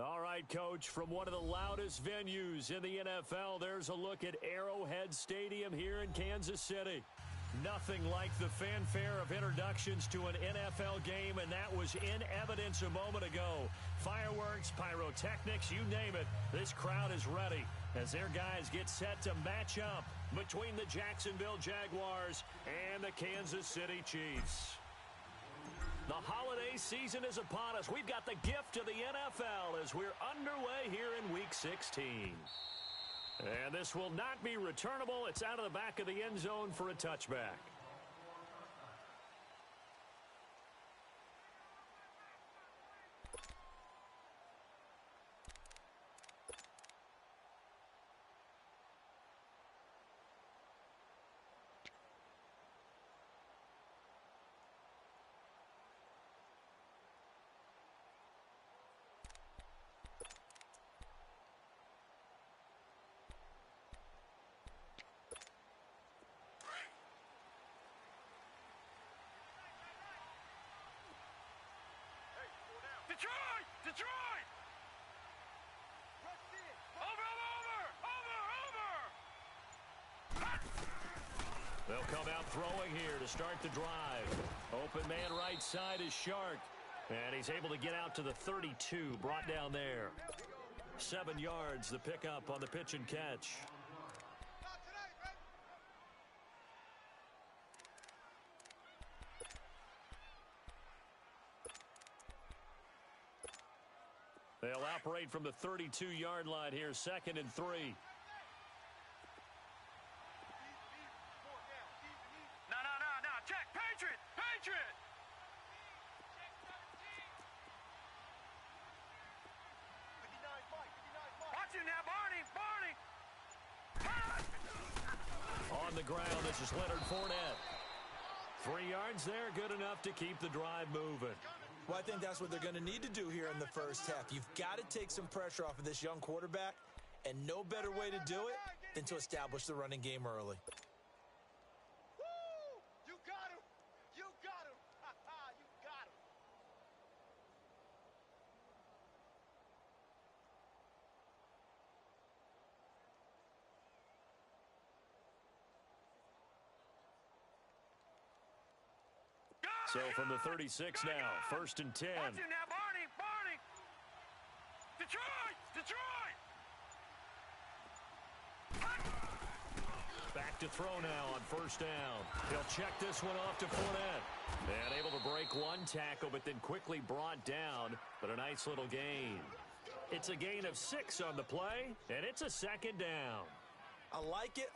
All right, Coach, from one of the loudest venues in the NFL, there's a look at Arrowhead Stadium here in Kansas City. Nothing like the fanfare of introductions to an NFL game, and that was in evidence a moment ago. Fireworks, pyrotechnics, you name it, this crowd is ready as their guys get set to match up between the Jacksonville Jaguars and the Kansas City Chiefs. The holiday season is upon us. We've got the gift of the NFL as we're underway here in Week 16. And this will not be returnable. It's out of the back of the end zone for a touchback. Detroit! Detroit! Over! They'll come out throwing here to start the drive. Open man right side is Shark. And he's able to get out to the 32, brought down there. 7 yards, the pickup on the pitch and catch. They'll operate from the 32-yard line here, 2nd and 3. No. Check. Patriot! Patriot! Watch him now, Barney! On the ground, this is Leonard Fournette. 3 yards there, good enough to keep the drive moving. Well, I think that's what they're going to need to do here in the first half. You've got to take some pressure off of this young quarterback, and no better way to do it than to establish the running game early. Woo! You got him! You got him! You got him! So from the 36 now, 1st and 10. Watch him now, Barney! Detroit! Back to throw now on 1st down. He'll check this one off to Fournette. And able to break one tackle, but then quickly brought down. But a nice little gain. It's a gain of 6 on the play, and it's a 2nd down. I like it.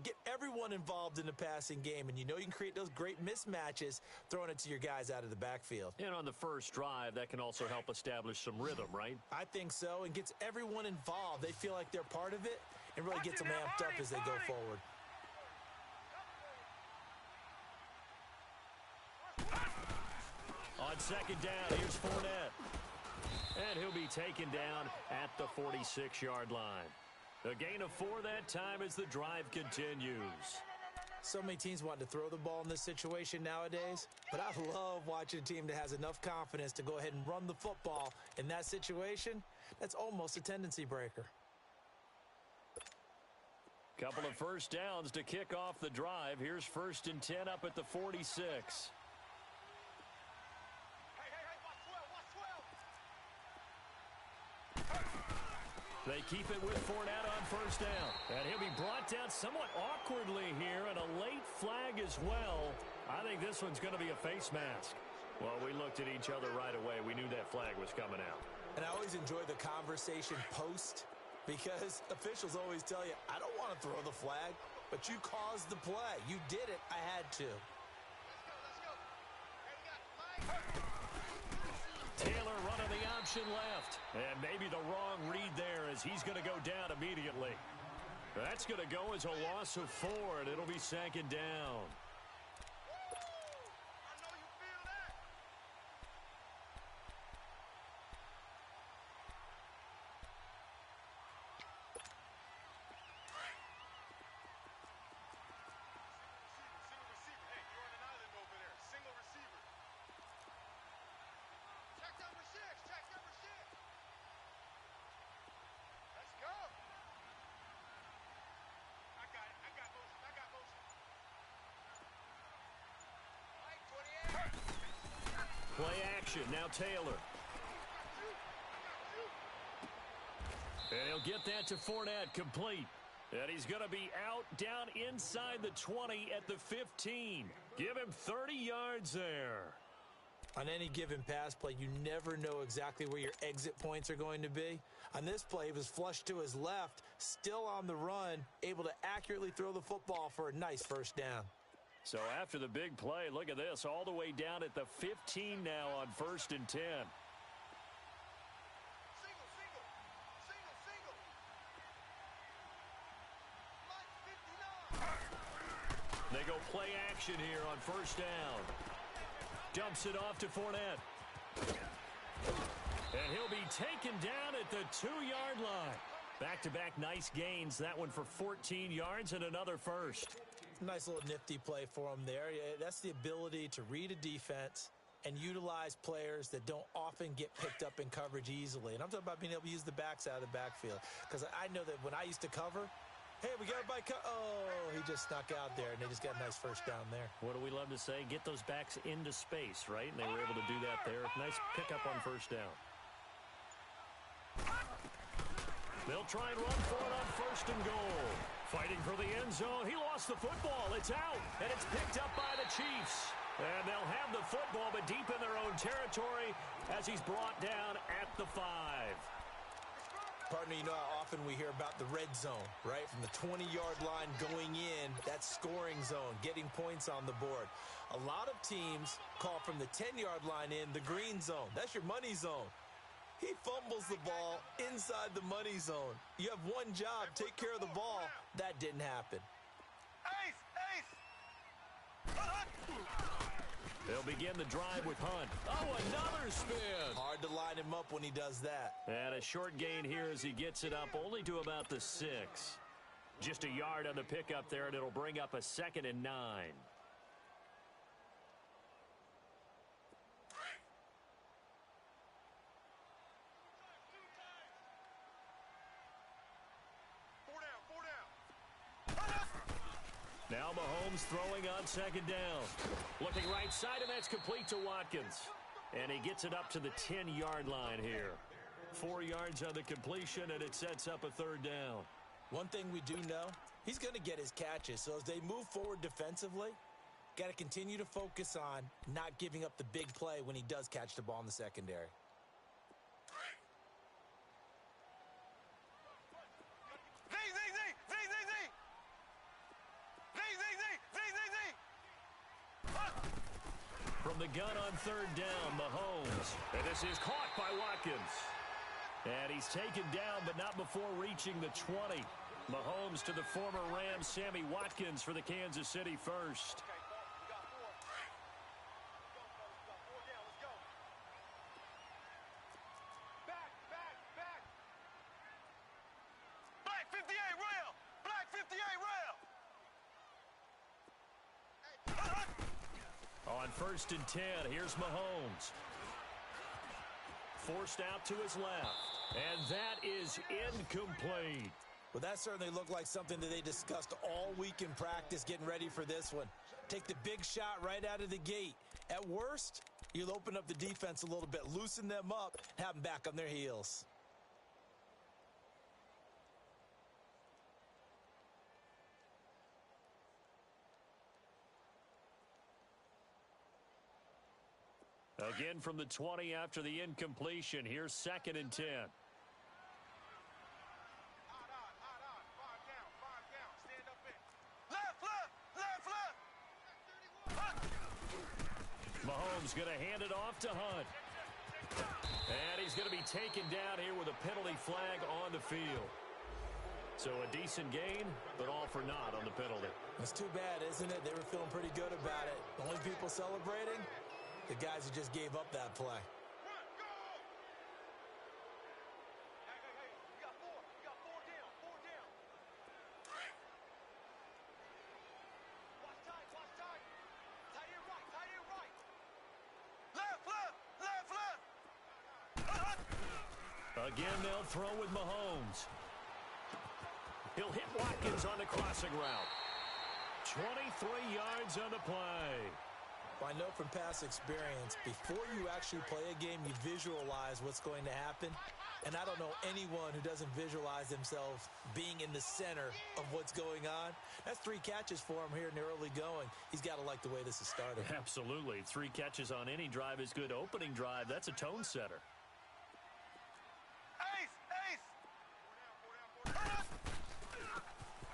Get everyone involved in the passing game, and you know you can create those great mismatches throwing it to your guys out of the backfield. And on the first drive, that can also help establish some rhythm, right? I think so, and gets everyone involved. They feel like they're part of it and really gets them amped up as they go forward. On 2nd down, here's Fournette. And he'll be taken down at the 46-yard line. A gain of 4 that time as the drive continues. So many teams want to throw the ball in this situation nowadays, but I love watching a team that has enough confidence to go ahead and run the football in that situation. That's almost a tendency breaker. Couple of 1st downs to kick off the drive. Here's 1st and 10 up at the 46. They keep it with Fournette on 1st down. And he'll be brought down somewhat awkwardly here, and a late flag as well. I think this one's going to be a face mask. Well, we looked at each other right away. We knew that flag was coming out. And I always enjoy the conversation post, because officials always tell you, I don't want to throw the flag, but you caused the play. You did it. I had to. Taylor running the option left. And maybe the wrong read there as he's going to go down immediately. That's going to go as a loss of 4, and it'll be 2nd down. Check number 6. motion. Now Taylor. And he'll get that to Fournette, complete. And he's going to be out down inside the 20 at the 15. Give him 30 yards there. On any given pass play, you never know exactly where your exit points are going to be. On this play, he was flushed to his left, still on the run, able to accurately throw the football for a nice first down. So after the big play, look at this, all the way down at the 15 now on 1st and 10. They go play action here on 1st down. Dumps it off to Fournette. And he'll be taken down at the 2-yard line. Back-to-back nice gains. That one for 14 yards and another first. Nice little nifty play for him there. That's the ability to read a defense and utilize players that don't often get picked up in coverage easily. And I'm talking about being able to use the backs out of the backfield. Because I know that when I used to cover, hey, we got everybody. Oh, he just snuck out there, and they just got a nice first down there. What do we love to say? Get those backs into space, right? And they were able to do that there. Nice pickup on 1st down. They'll try and run for it on 1st and goal. Fighting for the end zone. He lost the football. It's out, and it's picked up by the Chiefs. And they'll have the football, but deep in their own territory as he's brought down at the 5. Partner, you know how often we hear about the red zone, right? From the 20-yard line going in, that scoring zone, getting points on the board. A lot of teams call from the 10-yard line in the green zone. That's your money zone. He fumbles the ball inside the money zone. You have one job, take care of the ball. That didn't happen. They'll begin the drive with Hunt. Oh, another spin. Hard to line him up when he does that. And a short gain here as he gets it up only to about the 6. Just a yard on the pickup there, and it'll bring up a 2nd and 9. Now Mahomes throwing on 2nd down. Looking right side, and that's complete to Watkins. And he gets it up to the 10-yard line here. 4 yards on the completion, and it sets up a 3rd down. One thing we do know, he's going to get his catches. So as they move forward defensively, got to continue to focus on not giving up the big play when he does catch the ball in the secondary. From the gun on 3rd down, Mahomes. And this is caught by Watkins. And he's taken down, but not before reaching the 20. Mahomes to the former Rams, Sammy Watkins, for the Kansas City first. Black 58 rail! Black 58 rail! On 1st and 10, here's Mahomes. Forced out to his left. And that is incomplete. Well, that certainly looked like something that they discussed all week in practice getting ready for this one. Take the big shot right out of the gate. At worst, you'll open up the defense a little bit, loosen them up, have them back on their heels. Again from the 20 after the incompletion. Here's 2nd and 10. Mahomes going to hand it off to Hunt. And he's going to be taken down here with a penalty flag on the field. So a decent gain, but all for naught on the penalty. It's too bad, isn't it? They were feeling pretty good about it. The only people celebrating, the guys who just gave up that play. Again, they'll throw with Mahomes. He'll hit Watkins on the crossing route. 23 yards on the play. Well, I know from past experience, before you actually play a game, you visualize what's going to happen. And I don't know anyone who doesn't visualize themselves being in the center of what's going on. That's 3 catches for him here in the early going. He's got to like the way this is started. Absolutely. 3 catches on any drive is good. Opening drive, that's a tone setter.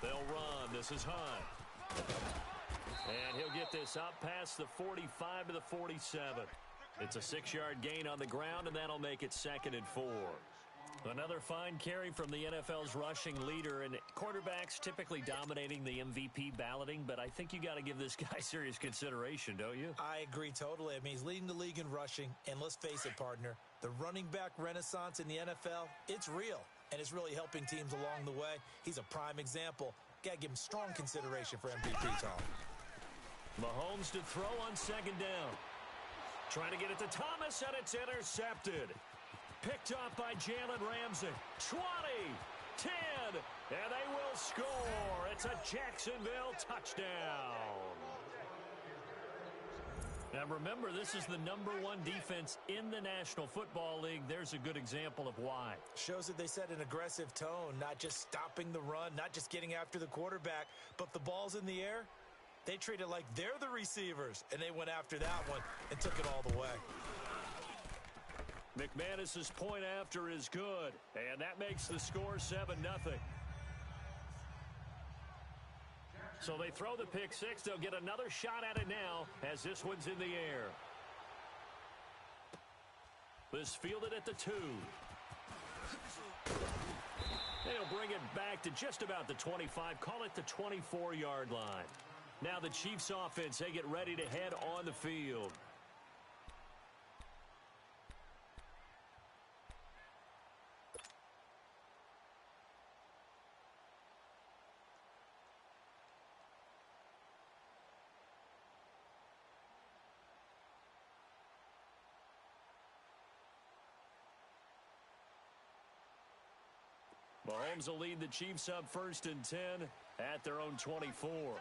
They'll run. This is Hunt. And he'll get this up past the 45 to the 47. It's a 6-yard gain on the ground, and that'll make it 2nd and 4. Another fine carry from the NFL's rushing leader, and quarterbacks typically dominating the MVP balloting, but I think you got to give this guy serious consideration, don't you? I agree totally. I mean, he's leading the league in rushing, and let's face it, partner, the running back renaissance in the NFL, it's real, and it's really helping teams along the way. He's a prime example. Got to give him strong consideration for MVP, Tom. Mahomes to throw on 2nd down. Trying to get it to Thomas, and it's intercepted. Picked off by Jalen Ramsey. 20, 10, and they will score. It's a Jacksonville touchdown. Now remember, this is the #1 defense in the National Football League. There's a good example of why. Shows that they set an aggressive tone, not just stopping the run, not just getting after the quarterback, but the ball's in the air. They treat it like they're the receivers, and they went after that one and took it all the way. McManus's point after is good, and that makes the score 7-0. So they throw the pick 6. They'll get another shot at it now as this one's in the air. This fielded at the 2. They'll bring it back to just about the 25. Call it the 24-yard line. Now the Chiefs offense, they get ready to head on the field. Mahomes will lead the Chiefs up 1st and 10 at their own 24.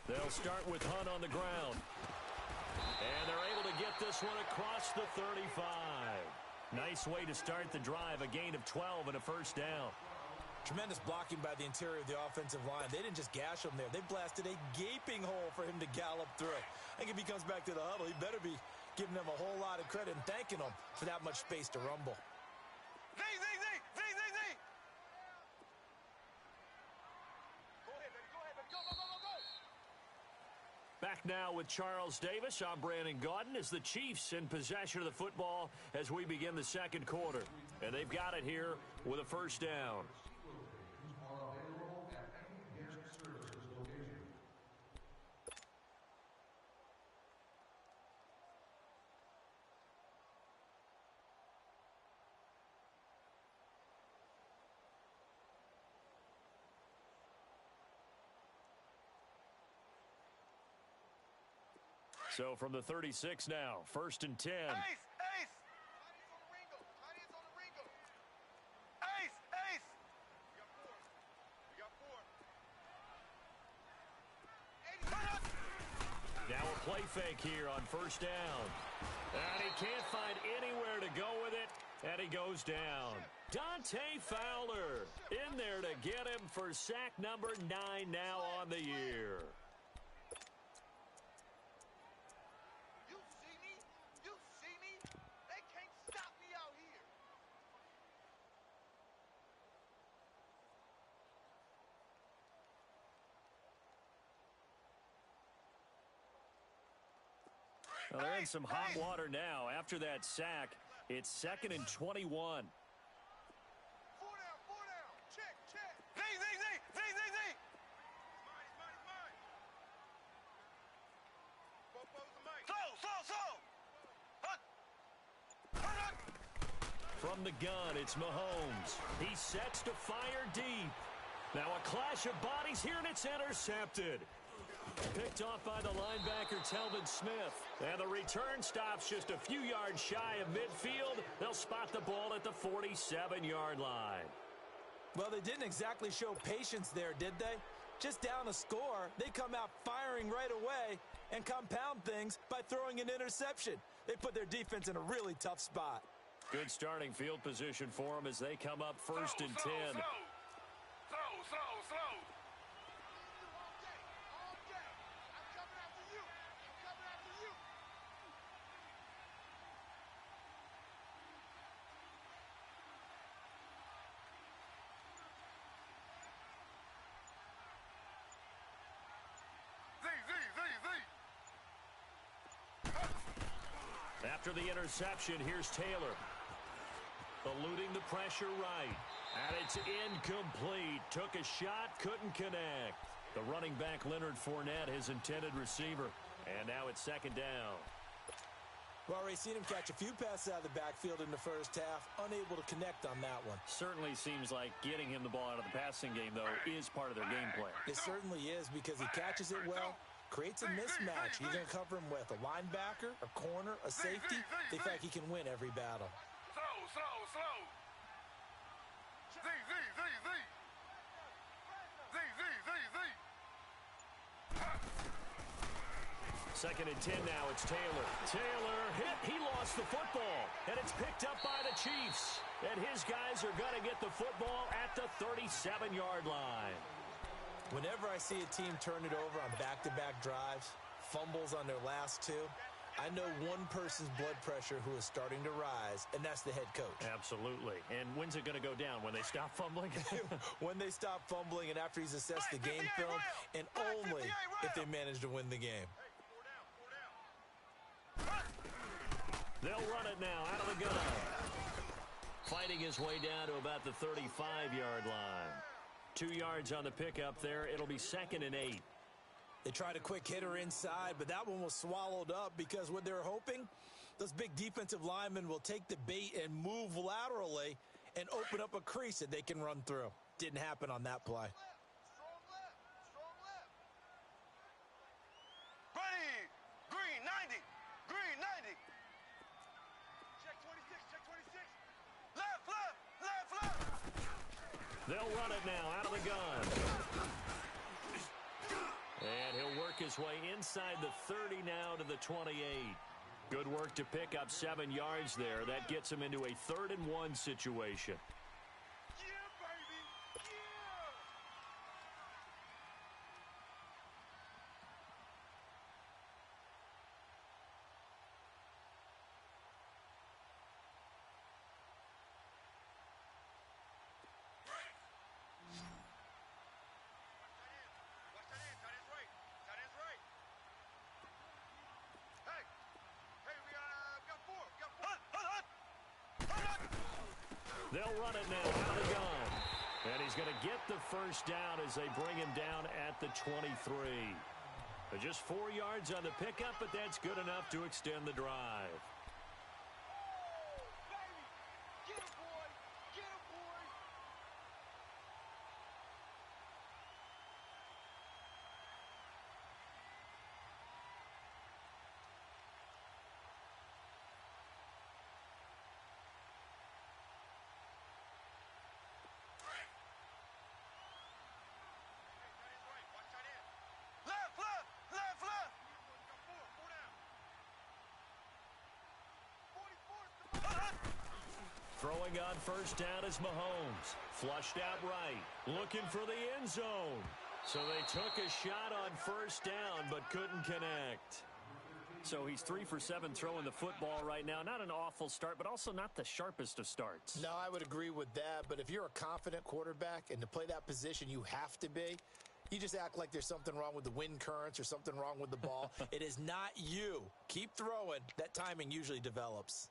They'll start with Hunt on the ground. And they're able to get this one across the 35. Nice way to start the drive, a gain of 12 and a 1st down. Tremendous blocking by the interior of the offensive line. They didn't just gash him there. They blasted a gaping hole for him to gallop through. I think if he comes back to the huddle, he better be giving them a whole lot of credit and thanking them for that much space to rumble. Z. Go ahead, baby. Go. Back now with Charles Davis. I'm Brandon Gaudin as the Chiefs in possession of the football as we begin the 2nd quarter. And they've got it here with a 1st down. So from the 36 now, 1st and 10. Ace. Ace. We got 4. Now a play fake here on 1st down. And he can't find anywhere to go with it, and he goes down. Dante Fowler in there to get him for sack number 9 now on the year. You see me? They can't stop me out here. Well, they're in some hot water now. After that sack, it's 2nd and 21. 4 down. Check. Z. Slow. From the gun, it's Mahomes. He sets to fire deep. Now a clash of bodies here, and it's intercepted. Picked off by the linebacker, Telvin Smith. And the return stops just a few yards shy of midfield. They'll spot the ball at the 47-yard line. Well, they didn't exactly show patience there, did they? Just down a score, they come out firing right away and compound things by throwing an interception. They put their defense in a really tough spot. Good starting field position for them as they come up first and 10. Slow. After the interception, here's Taylor. Eluding the pressure right. And it's incomplete. Took a shot, couldn't connect. The running back, Leonard Fournette, his intended receiver. And now it's second down. Well, we've seen him catch a few passes out of the backfield in the first half. Unable to connect on that one. Certainly seems like getting him the ball out of the passing game, though, is part of their game plan. It certainly is because he catches it well. Creates a mismatch. He's going to cover him with a linebacker, a corner, a safety. They feel like he can win every battle. Slow. Second and 10 now, it's Taylor. Taylor hit, he lost the football, and it's picked up by the Chiefs. And his guys are going to get the football at the 37-yard line. Whenever I see a team turn it over on back-to-back drives, fumbles on their last two, I know one person's blood pressure who is starting to rise, and that's the head coach. Absolutely. And when's it going to go down? When they stop fumbling? When they stop fumbling and after he's assessed the game film, and only if they manage to win the game. They'll run it now out of the gun. Fighting his way down to about the 35-yard line. 2 yards on the pickup there. It'll be second and 8. They tried a quick hitter inside, but that one was swallowed up because what they're hoping, those big defensive linemen will take the bait and move laterally and open up a crease that they can run through. Didn't happen on that play. Strong left. Ready. Green 90. Check 26. Left. They'll run it now out of the gun. And he'll work his way inside the 30 now to the 28. Good work to pick up 7 yards there. That gets him into a 3rd and 1 situation. Yeah, baby. Yeah. Watch that end. Tight end's right. Hey, we got 4. They'll run it now out of the gun. And he's going to get the first down as they bring him down at the 23. Just 4 yards on the pickup, but that's good enough to extend the drive. Baby. Get him, boy. Throwing on first down is Mahomes. Flushed out right. Looking for the end zone. So they took a shot on first down but couldn't connect. So he's 3 for 7 throwing the football right now. Not an awful start, but also not the sharpest of starts. No, I would agree with that. But if you're a confident quarterback and to play that position you have to be, you just act like there's something wrong with the wind currents or something wrong with the ball. It is not you. Keep throwing. That timing usually develops.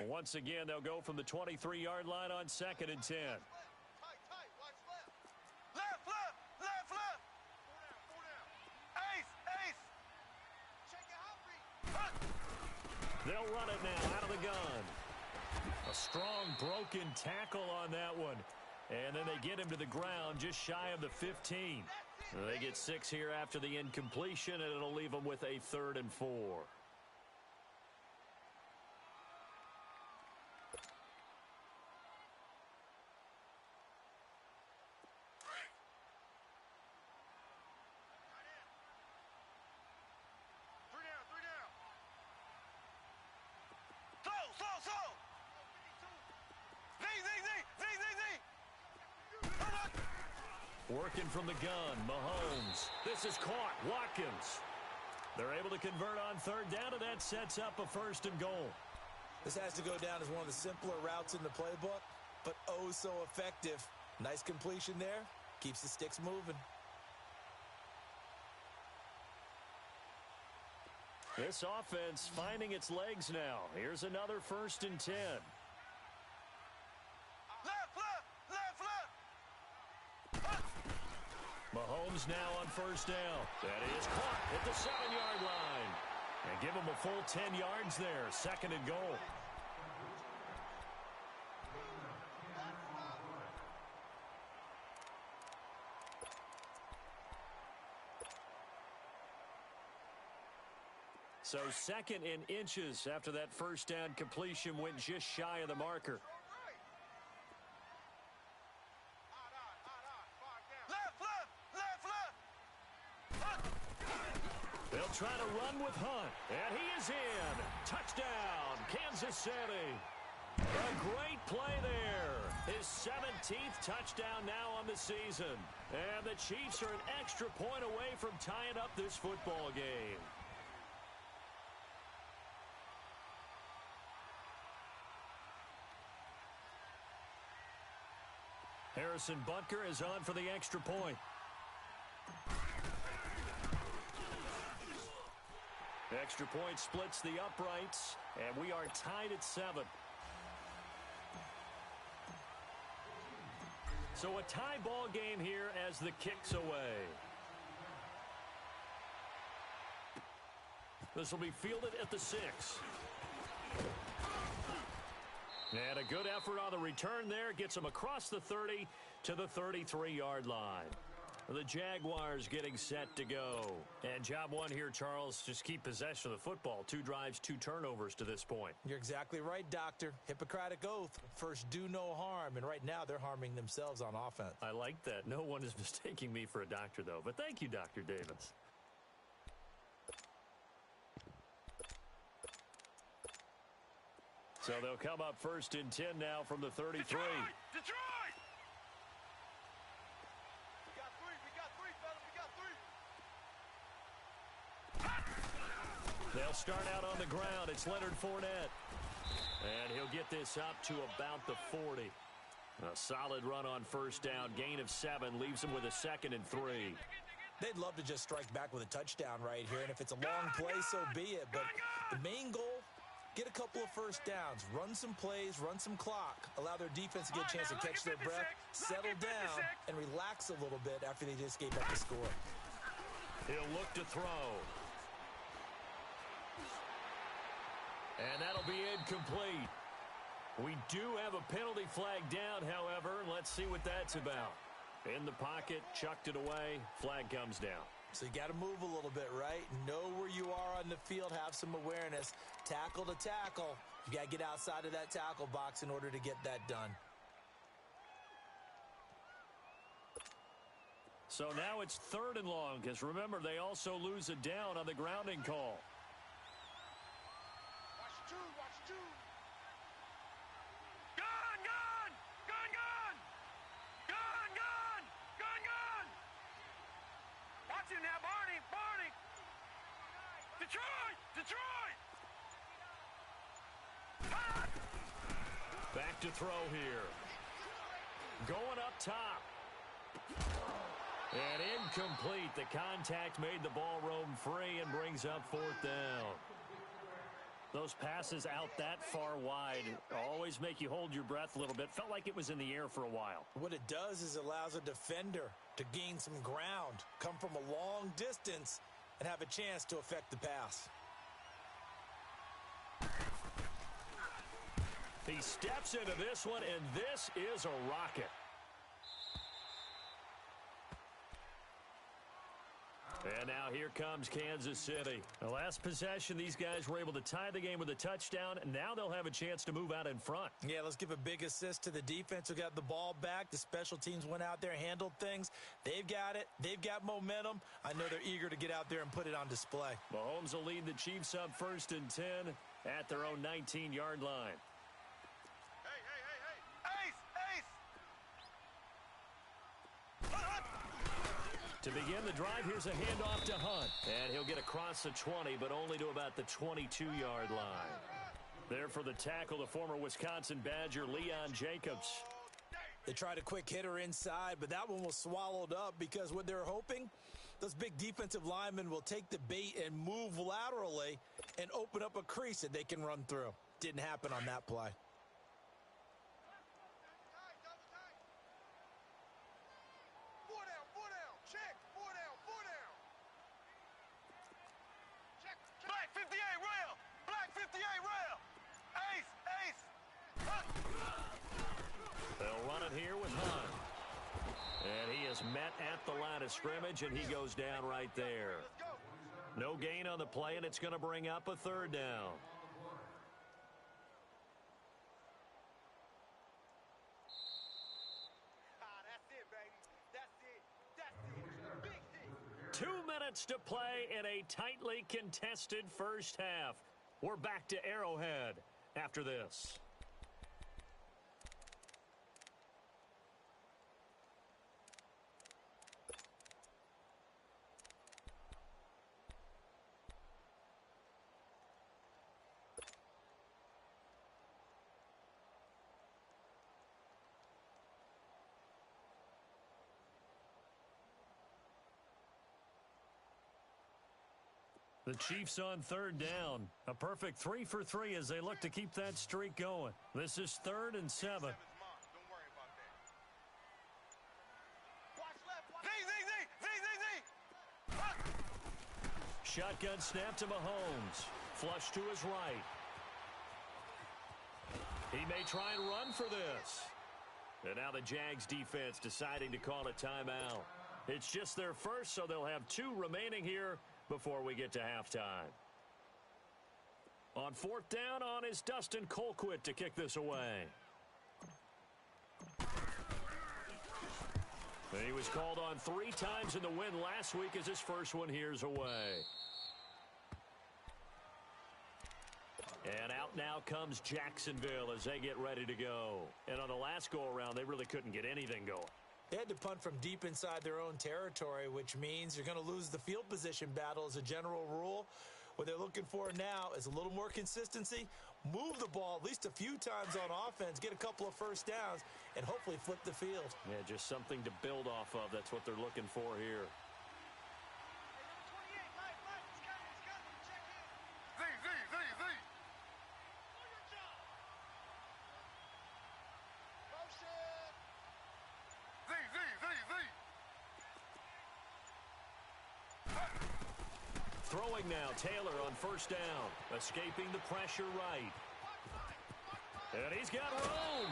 Once again, they'll go from the 23-yard line on second and 10. Tight. Watch left. Left. 4 down. They'll run it now out of the gun. A strong broken tackle on that one. And then they get him to the ground just shy of the 15. They get 6 here after the incompletion, and it'll leave them with a 3rd and 4. Working from the gun, Mahomes. This is caught, Watkins. They're able to convert on 3rd down, and that sets up a 1st and goal. This has to go down as one of the simpler routes in the playbook, but oh so effective. Nice completion there. Keeps the sticks moving. This offense finding its legs now. Here's another 1st and 10. Mahomes now on 1st down. That is caught at the 7-yard line. And give him a full 10 yards there. 2nd and goal. So 2nd and inches after that 1st down completion went just shy of the marker. They'll try to run with Hunt, and he is in. Touchdown, Kansas City. A great play there. His 17th touchdown now on the season. And the Chiefs are an extra point away from tying up this football game. Harrison Butker is on for the extra point. Extra point splits the uprights, and we are tied at 7. So a tie ball game here as the kick's away. This will be fielded at the 6. And a good effort on the return there. Gets them across the 30 to the 33-yard line. The Jaguars getting set to go. And job one here, Charles, just keep possession of the football. 2 drives, 2 turnovers to this point. You're exactly right, Doctor. Hippocratic oath. First, do no harm. And right now, they're harming themselves on offense. I like that. No one is mistaking me for a doctor, though. But thank you, Dr. Davis. So they'll come up 1st and 10 now from the 33. Detroit! They'll start out on the ground. It's Leonard Fournette. And he'll get this up to about the 40. A solid run on 1st down. Gain of 7 leaves him with a 2nd and 3. They'd love to just strike back with a touchdown right here. And if it's a long play, so be it. But the main goal, get a couple of 1st downs. Run some plays, run some clock. Allow their defense to get a chance to catch their breath, settle down, and relax a little bit after they just gave up the score. He'll look to throw. And that'll be incomplete. We do have a penalty flag down, however. Let's see what that's about. In the pocket, chucked it away. Flag comes down. So you got to move a little bit, right? Know where you are on the field. Have some awareness. Tackle to tackle. You got to get outside of that tackle box in order to get that done. So now it's 3rd and long, because remember, they also lose a down on the grounding call. Watch two. Gun! Watch him now, Barney! Detroit! Back to throw here. Going up top. And incomplete. The contact made the ball roam free and brings up 4th down. Those passes out that far wide always make you hold your breath a little bit. Felt like it was in the air for a while. What it does is it allows a defender to gain some ground, come from a long distance, and have a chance to affect the pass. He steps into this one, and this is a rocket. And now here comes Kansas City. The last possession, these guys were able to tie the game with a touchdown. Now they'll have a chance to move out in front. Yeah, let's give a big assist to the defense who got the ball back. The special teams went out there, handled things. They've got it. They've got momentum. I know they're eager to get out there and put it on display. Mahomes will lead the Chiefs up 1st and 10 at their own 19-yard line. To begin the drive, here's a handoff to Hunt. And he'll get across the 20, but only to about the 22-yard line. There for the tackle, the former Wisconsin Badger, Leon Jacobs. They tried a quick hitter inside, but that one was swallowed up because what they're hoping, those big defensive linemen will take the bait and move laterally and open up a crease that they can run through. Didn't happen on that play. At the line of scrimmage, and he goes down right there. No gain on the play, and it's going to bring up a 3rd down. That's it, baby. That's it. That's it. Big hit. 2 minutes to play in a tightly contested first half. We're back to Arrowhead after this. The Chiefs on 3rd down. A perfect 3 for 3 as they look to keep that streak going. This is 3rd and 7. Don't worry about that. Watch left. Shotgun snap to Mahomes. Flush to his right. He may try and run for this. And now the Jags defense deciding to call a timeout. It's just their first, so they'll have 2 remaining here before we get to halftime. On 4th down, on is Dustin Colquitt to kick this away. He was called on 3 times in the win last week as his first one here's away. And out now comes Jacksonville as they get ready to go. And on the last go-around, they really couldn't get anything going. They had to punt from deep inside their own territory, which means you're going to lose the field position battle as a general rule. What they're looking for now is a little more consistency, move the ball at least a few times on offense, get a couple of first downs, and hopefully flip the field. Yeah, just something to build off of. That's what they're looking for here. Throwing now, Taylor on 1st down, escaping the pressure right. And he's got room.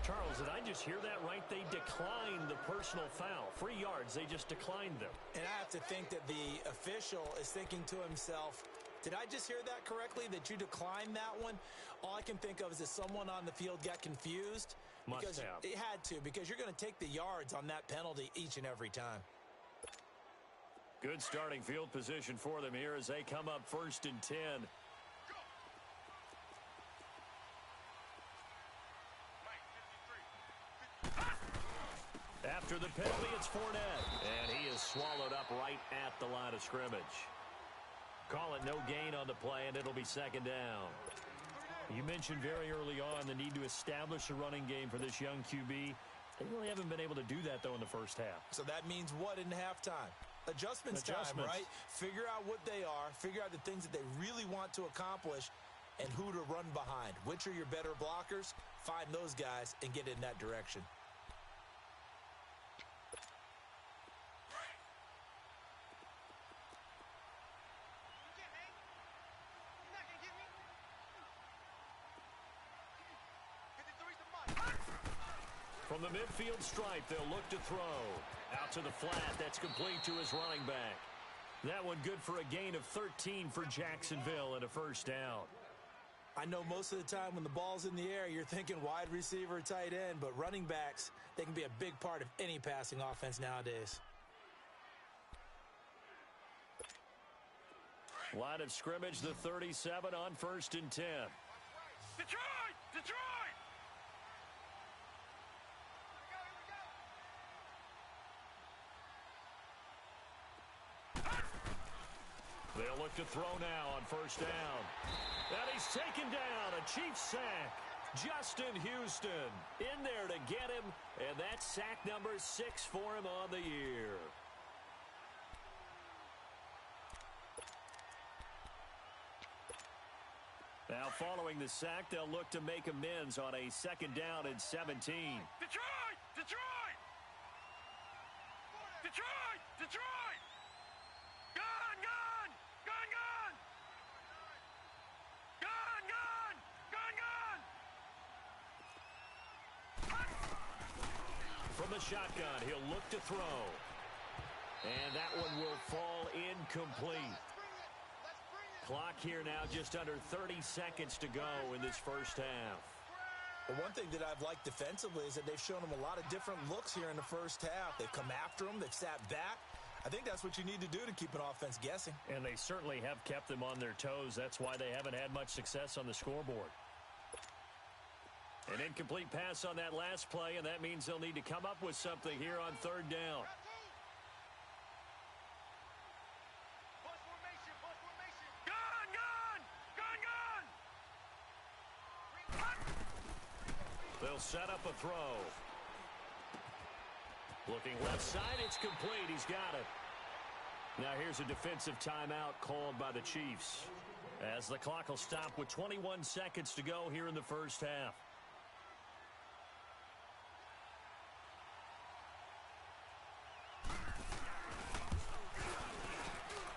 Charles, did I just hear that right? They declined the personal foul. 3 yards, they just declined them. And I have to think that the official is thinking to himself, did I just hear that correctly, that you declined that one? All I can think of is that someone on the field got confused. Must have. It had to, because you're going to take the yards on that penalty each and every time. Good starting field position for them here as they come up 1st and 10. After the penalty, it's Fournette. And he is swallowed up right at the line of scrimmage. Call it no gain on the play, and it'll be 2nd down. You mentioned very early on the need to establish a running game for this young QB. They really haven't been able to do that, though, in the first half. So that means what in halftime? Adjustments time, right? Figure out what they are, figure out the things that they really want to accomplish, and who to run behind. Which are your better blockers? Find those guys and get in that direction. You're not gonna get me? From the midfield stripe, they'll look to throw. Out to the flat. That's complete to his running back. That one good for a gain of 13 for Jacksonville and a first down. I know most of the time when the ball's in the air, you're thinking wide receiver, tight end, but running backs, they can be a big part of any passing offense nowadays. Line of scrimmage, the 37 on 1st and 10. Detroit! Detroit! They'll look to throw now on 1st down. And he's taken down. A Chiefs sack. Justin Houston in there to get him. And that's sack number 6 for him on the year. Now following the sack, they'll look to make amends on a 2nd down and 17. Detroit! Detroit! Detroit! Detroit! Gun! Gun! Gun! Gun! Gun! Gun! Gun! Gun! From the shotgun, he'll look to throw. And that one will fall incomplete. Clock here now, just under 30 seconds to go in this first half. Well, one thing that I've liked defensively is that they've shown them a lot of different looks here in the first half. They've come after them. They've sat back. I think that's what you need to do to keep an offense guessing. And they certainly have kept them on their toes. That's why they haven't had much success on the scoreboard. An incomplete pass on that last play, and that means they'll need to come up with something here on 3rd down. Gun! Gun! Gun! Gun! They'll set up a throw. Looking left side, it's complete. He's got it. Now here's a defensive timeout called by the Chiefs, as the clock will stop with 21 seconds to go here in the first half.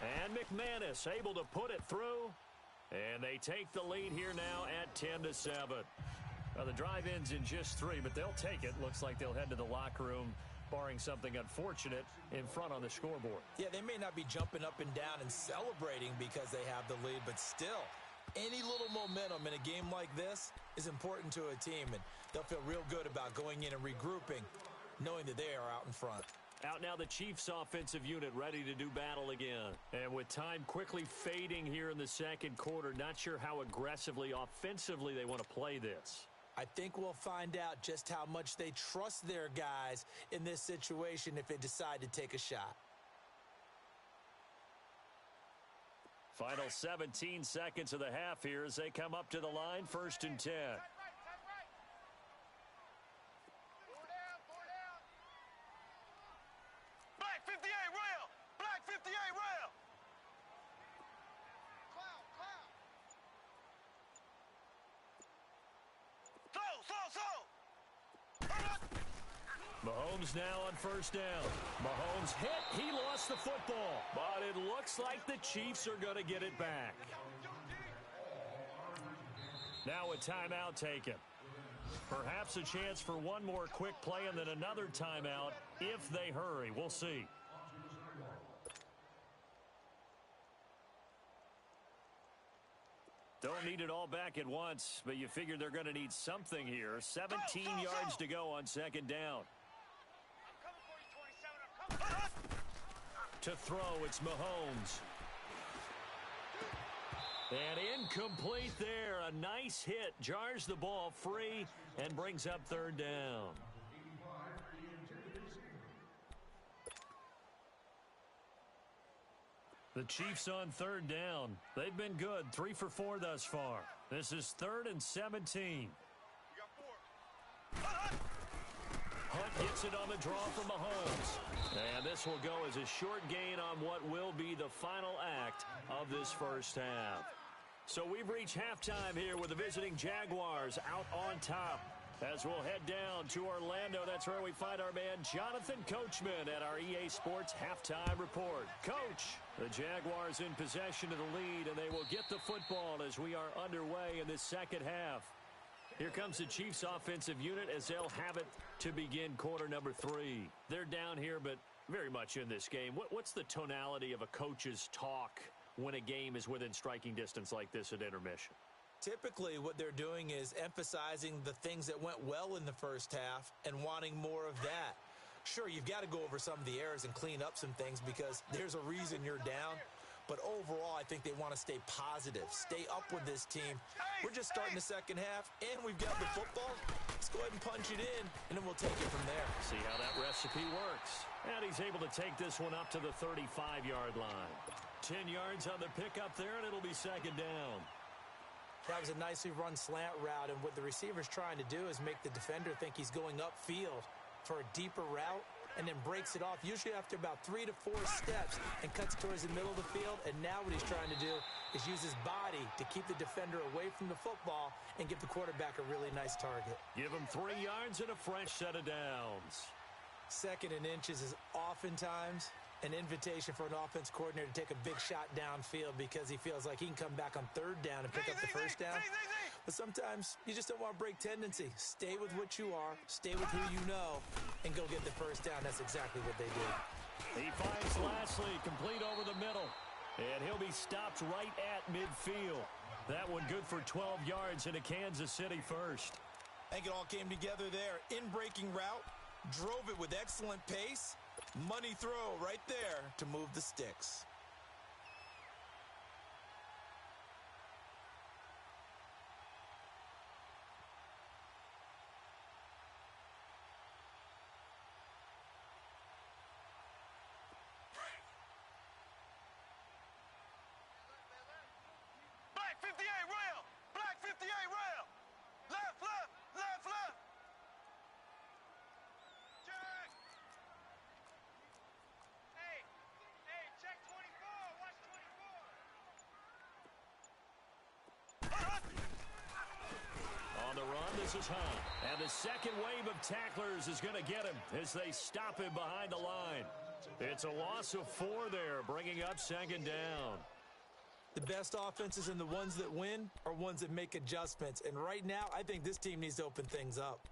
And McManus able to put it through. And they take the lead here now at 10-7. Well, the drive ends in just 3, but they'll take it. Looks like they'll head to the locker room, barring something unfortunate, in front on the scoreboard. Yeah, they may not be jumping up and down and celebrating because they have the lead, but still, any little momentum in a game like this is important to a team, and they'll feel real good about going in and regrouping, knowing that they are out in front. Out now the Chiefs offensive unit ready to do battle again. And with time quickly fading here in the second quarter, not sure how aggressively, offensively they want to play this. I think we'll find out just how much they trust their guys in this situation if they decide to take a shot. Final 17 seconds of the half here as they come up to the line, 1st and 10. Black 58 rail! Black 58 rail! Cloud, cloud. Mahomes now on 1st down. Mahomes hit. He lost the football. But it looks like the Chiefs are going to get it back. Now a timeout taken. Perhaps a chance for one more quick play and then another timeout if they hurry. We'll see. Don't need it all back at once, but you figure they're going to need something here. 17 yards to go on 2nd down. To throw, it's Mahomes. And incomplete there. A nice hit. Jars the ball free and brings up 3rd down. The Chiefs on 3rd down. They've been good. 3 for 4 thus far. This is 3rd and 17. Hunt gets it on the draw from Mahomes. And this will go as a short gain on what will be the final act of this first half. So we've reached halftime here with the visiting Jaguars out on top. As we'll head down to Orlando, that's where we find our man Jonathan Coachman at our EA Sports Halftime Report. Coach, the Jaguars in possession of the lead, and they will get the football as we are underway in this second half. Here comes the Chiefs offensive unit as they'll have it to begin quarter number 3. They're down here, but very much in this game. What's the tonality of a coach's talk when a game is within striking distance like this at intermission? Typically, what they're doing is emphasizing the things that went well in the first half and wanting more of that. Sure, you've got to go over some of the errors and clean up some things because there's a reason you're down. But overall, I think they want to stay positive, stay up with this team. We're just starting the second half, and we've got the football. Let's go ahead and punch it in, and then we'll take it from there. See how that recipe works. And he's able to take this one up to the 35-yard line. 10 yards on the pickup there, and it'll be second down. That was a nicely run slant route, and what the receiver's trying to do is make the defender think he's going upfield for a deeper route, and then breaks it off, usually after about 3 to 4 steps, and cuts towards the middle of the field. And now what he's trying to do is use his body to keep the defender away from the football and give the quarterback a really nice target. Give him 3 yards and a fresh set of downs. 2nd and inches is oftentimes an invitation for an offense coordinator to take a big shot downfield because he feels like he can come back on 3rd down and pick up the first down. But sometimes you just don't want to break tendency. Stay with what you are, stay with who you know, and go get the first down. That's exactly what they did. He finds Lashley complete over the middle, and he'll be stopped right at midfield. That one good for 12 yards into Kansas City first. I think it all came together there. In-breaking route, drove it with excellent pace. Money throw right there to move the sticks. Black 58 rail. Black 58 rail. Left, left, left, left. Jags. Hey, check 24. Watch 24. On the run, this is Hunt. And the second wave of tacklers is going to get him as they stop him behind the line. It's a loss of 4 there, bringing up second down. The best offenses and the ones that win are ones that make adjustments. And right now, I think this team needs to open things up.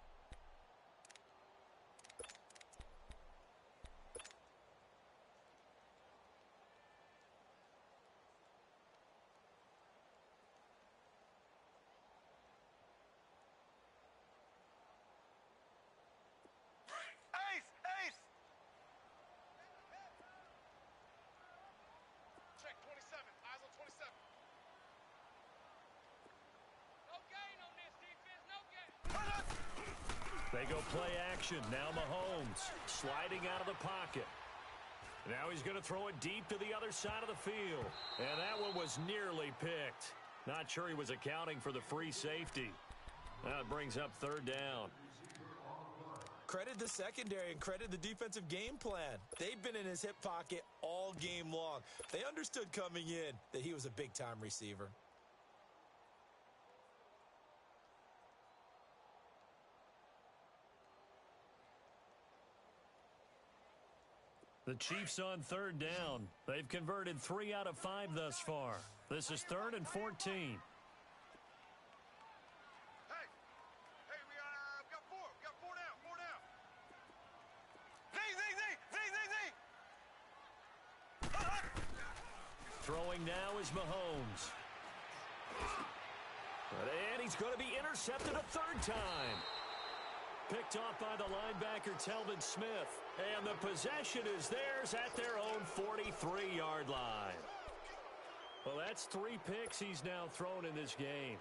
Ace, ace. Check 27. Eyes on 27. No gain on this defense. No gain. They go play action. Now Mahomes sliding out of the pocket. Now he's going to throw it deep to the other side of the field. And that one was nearly picked. Not sure he was accounting for the free safety. That brings up 3rd down. Credit the secondary and credit the defensive game plan. They've been in his hip pocket all game long. They understood coming in that he was a big-time receiver. The Chiefs on 3rd down. They've converted 3 out of 5 thus far. This is 3rd and 14. Hey, we got 4. We got 4 down. 4 down. Z. Throwing now is Mahomes. And he's going to be intercepted a 3rd time. Picked off by the linebacker, Telvin Smith. And the possession is theirs at their own 43-yard line. Well, that's 3 picks he's now thrown in this game.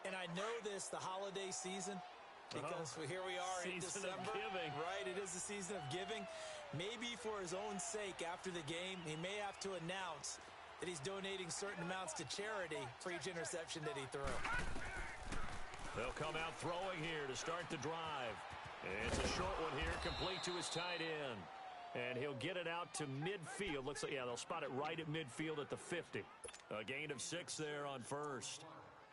And I know this, the holiday season, because here we are in Season December. of giving. Right, it is the season of giving. Maybe for his own sake after the game, he may have to announce that he's donating certain amounts to charity for each interception that he threw. They'll come out throwing here to start the drive. And it's a short one here, complete to his tight end. And he'll get it out to midfield. Looks like, yeah, they'll spot it right at midfield at the 50. A gain of 6 there on 1st.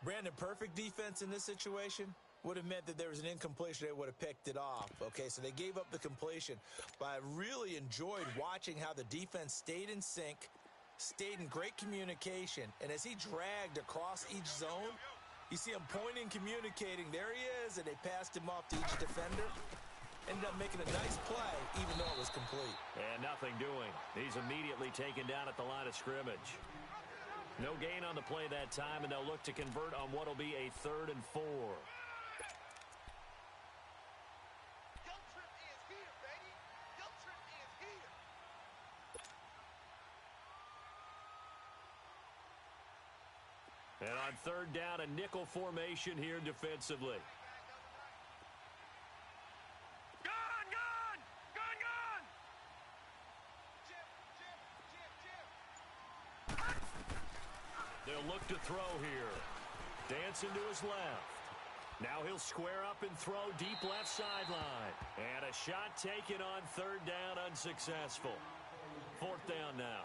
Brandon, perfect defense in this situation would have meant that there was an incompletion. They would have picked it off. Okay, so they gave up the completion. But I really enjoyed watching how the defense stayed in sync, stayed in great communication. And as he dragged across each zone, You see him pointing, communicating. There he is, and they passed him off to each defender. Ended up making a nice play, even though it was complete. And nothing doing. He's immediately taken down at the line of scrimmage. No gain on the play that time, and they'll look to convert on what will be a 3rd and 4. And on 3rd down, a nickel formation here defensively. They'll look to throw here. Dancing to his left. Now he'll square up and throw deep left sideline. And a shot taken on 3rd down, unsuccessful. 4th down now.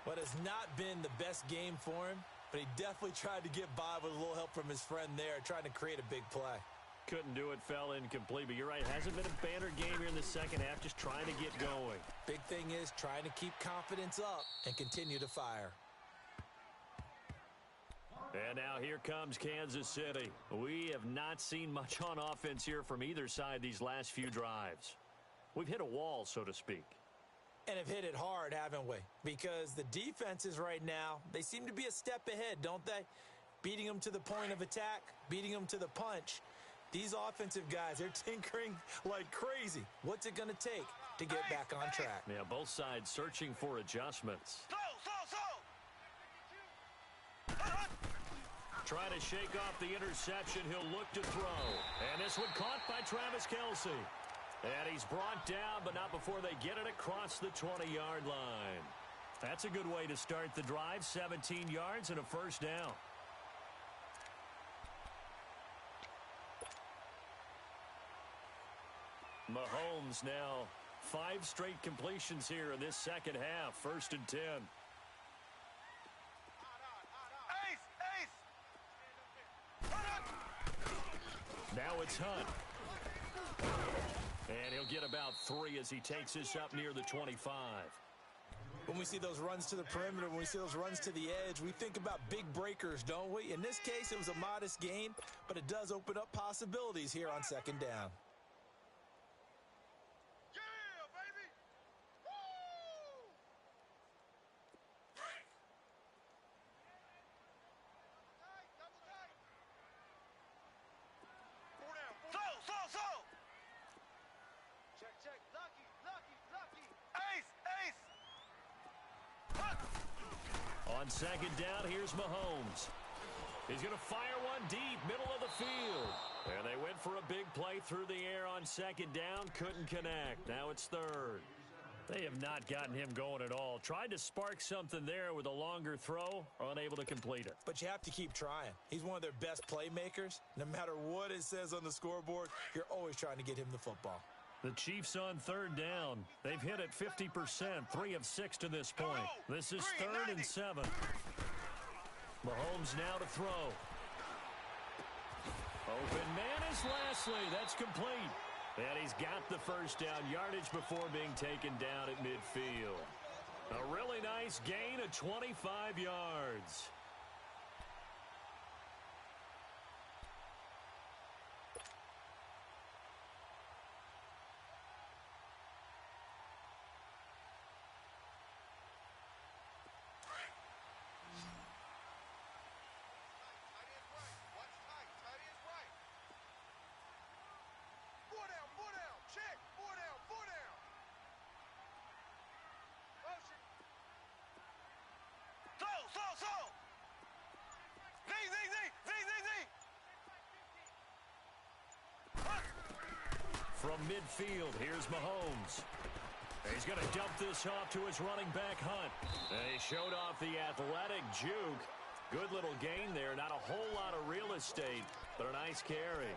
But it's not been the best game for him, but he definitely tried to get by with a little help from his friend there, trying to create a big play. Couldn't do it, fell incomplete, but you're right. Hasn't been a banner game here in the second half, just trying to get going. Big thing is trying to keep confidence up and continue to fire. And now here comes Kansas City. We have not seen much on offense here from either side these last few drives. We've hit a wall, so to speak. And have hit it hard, haven't we? Because the defenses right now, they seem to be a step ahead, don't they? Beating them to the point of attack, beating them to the punch. These offensive guys, they're tinkering like crazy. What's it going to take to get back on track? Yeah, both sides searching for adjustments. Trying to shake off the interception. He'll look to throw. And this one caught by Travis Kelce. And he's brought down, but not before they get it across the 20-yard line. That's a good way to start the drive. 17 yards and a 1st down. Mahomes now 5 straight completions here in this second half. 1st and 10. Now it's Hunt. And he'll get about 3 as he takes this up near the 25. When we see those runs to the perimeter, when we see those runs to the edge, we think about big breakers, don't we? In this case, it was a modest gain, but it does open up possibilities here on 2nd down. On 2nd down, here's Mahomes. He's going to fire one deep, middle of the field. And they went for a big play through the air on 2nd down. Couldn't connect. Now it's 3rd. They have not gotten him going at all. Tried to spark something there with a longer throw, unable to complete it. But you have to keep trying. He's one of their best playmakers. No matter what it says on the scoreboard, you're always trying to get him the football. The Chiefs on 3rd down. They've hit it 50%, 3 of 6 to this point. This is 3rd and 7. Mahomes now to throw. Open man is Lashley. That's complete. And he's got the 1st down yardage before being taken down at midfield. A really nice gain of 25 yards. From midfield, here's Mahomes. He's going to dump this off to his running back, Hunt. And he showed off the athletic juke. Good little gain there. Not a whole lot of real estate, but a nice carry.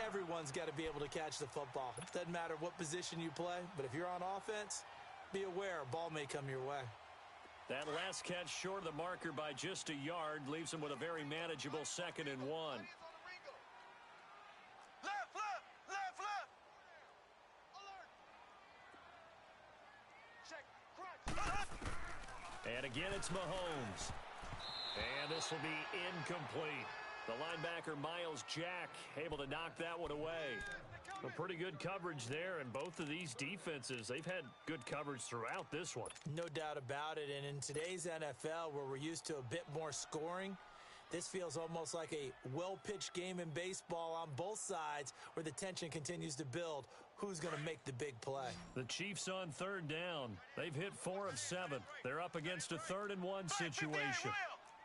Everyone's got to be able to catch the football. Doesn't matter what position you play, but if you're on offense, be aware a ball may come your way. That last catch short of the marker by just a yard leaves him with a very manageable 2nd and 1. And again, it's Mahomes. And this will be incomplete. The linebacker, Miles Jack, able to knock that one away. A pretty good coverage there, and both of these defenses, they've had good coverage throughout this one. No doubt about it, and in today's NFL, where we're used to a bit more scoring, this feels almost like a well-pitched game in baseball on both sides where the tension continues to build. Who's going to make the big play? The Chiefs on third down. They've hit 4 of 7. They're up against a 3rd-and-1 situation.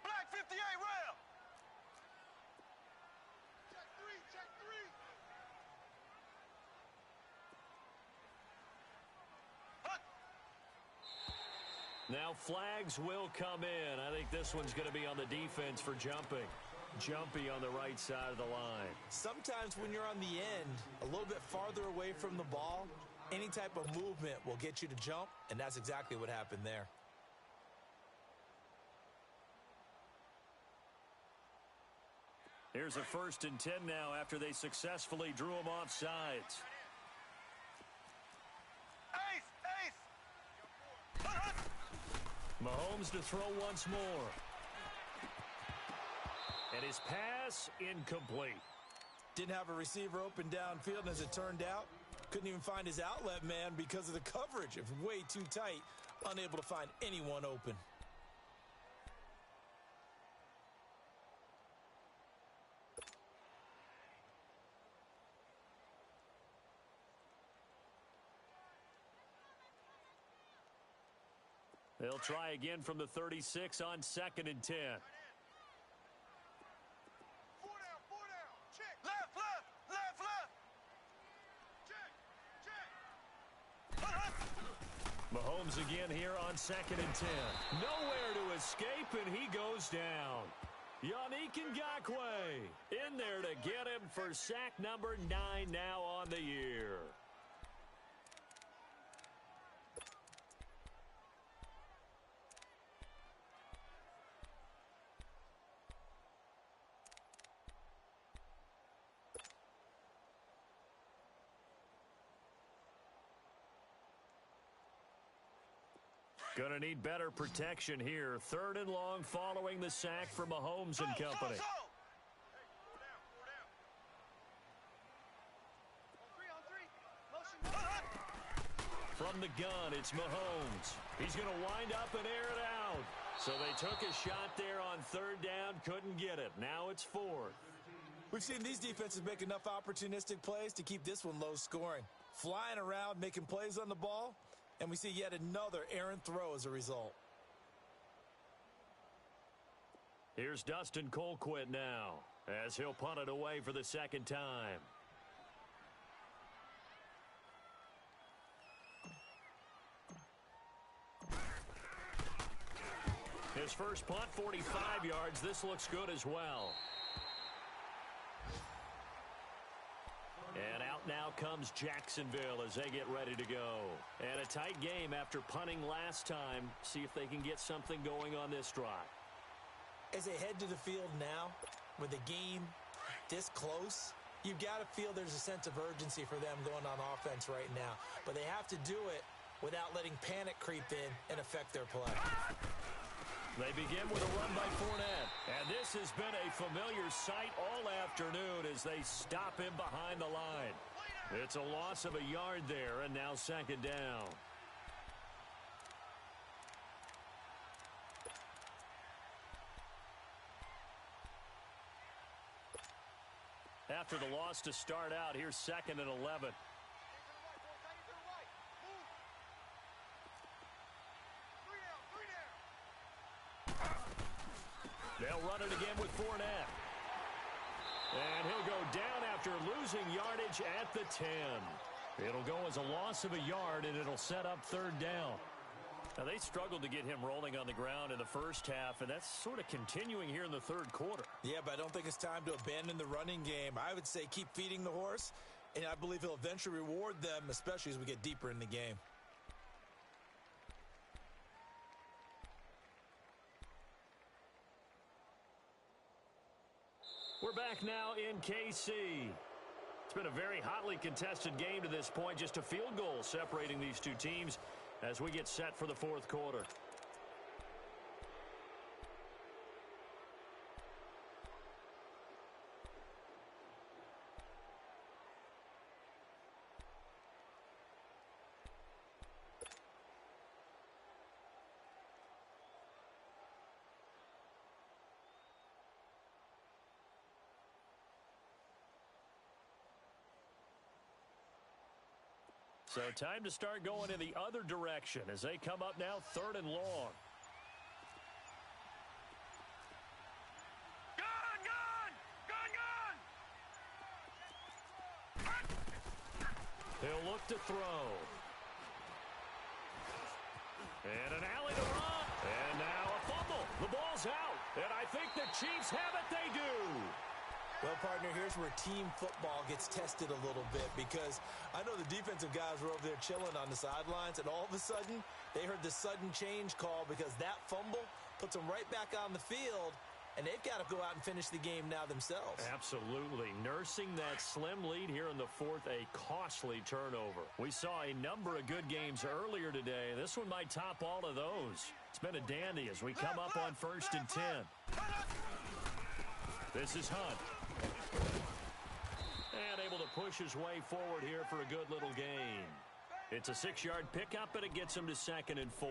Black 58 rail. Check three. Now flags will come in. I think this one's going to be on the defense for jumping. Jumpy on the right side of the line. Sometimes when you're on the end, a little bit farther away from the ball, any type of movement will get you to jump, and that's exactly what happened there. Here's a 1st and 10 now after they successfully drew him off sides. Ace. Mahomes to throw once more. And his pass incomplete. Didn't have a receiver open downfield, and as it turned out, couldn't even find his outlet man because of the coverage. It was way too tight, unable to find anyone open. They'll try again from the 36 on 2nd and 10. Four down. Check. Left. Check. Mahomes again here on 2nd and 10. Nowhere to escape, and he goes down. Yannick Ngakoue in there to get him for sack number 9 now on the year. Going to need better protection here. 3rd and long following the sack from Mahomes and company. Go. On three. Motion. From the gun, it's Mahomes. He's going to wind up and air it out. So they took a shot there on 3rd down, couldn't get it. Now it's 4th. We've seen these defenses make enough opportunistic plays to keep this one low scoring. Flying around, making plays on the ball, and we see yet another errant throw as a result. Here's Dustin Colquitt now, as he'll punt it away for the 2nd time. His first punt, 45 yards. This looks good as well. And out now comes Jacksonville as they get ready to go. And a tight game after punting last time. See if they can get something going on this drive. As they head to the field now, with the game this close, you've got to feel there's a sense of urgency for them going on offense right now. But they have to do it without letting panic creep in and affect their play. They begin with a run by Fournette. And this has been a familiar sight all afternoon as they stop him behind the line. It's a loss of a yard there, and now 2nd down. After the loss to start out, here's 2nd and 11. They'll run it again with Fournette. And he'll go down after losing yardage at the 10. It'll go as a loss of a yard, and it'll set up 3rd down. Now, they struggled to get him rolling on the ground in the first half, and that's sort of continuing here in the 3rd quarter. Yeah, but I don't think it's time to abandon the running game. I would say keep feeding the horse, and I believe he'll eventually reward them, especially as we get deeper in the game. We're back now in KC. It's been a very hotly contested game to this point. Just a field goal separating these two teams as we get set for the 4th quarter. So time to start going in the other direction as they come up now 3rd and long. Gun, gun! Gun, gun! He'll look to throw. And an alley to run. And now a fumble. The ball's out. And I think the Chiefs have it. They do. Well, partner, here's where team football gets tested a little bit because I know the defensive guys were over there chilling on the sidelines, and all of a sudden, they heard the sudden change call because that fumble puts them right back on the field, and they've got to go out and finish the game now themselves. Absolutely. Nursing that slim lead here in the 4th, a costly turnover. We saw a number of good games earlier today. This one might top all of those. It's been a dandy as we come up on 1st and 10. This is Hunt. And able to push his way forward here for a good little gain. It's a 6-yard pickup, and it gets him to 2nd and 4.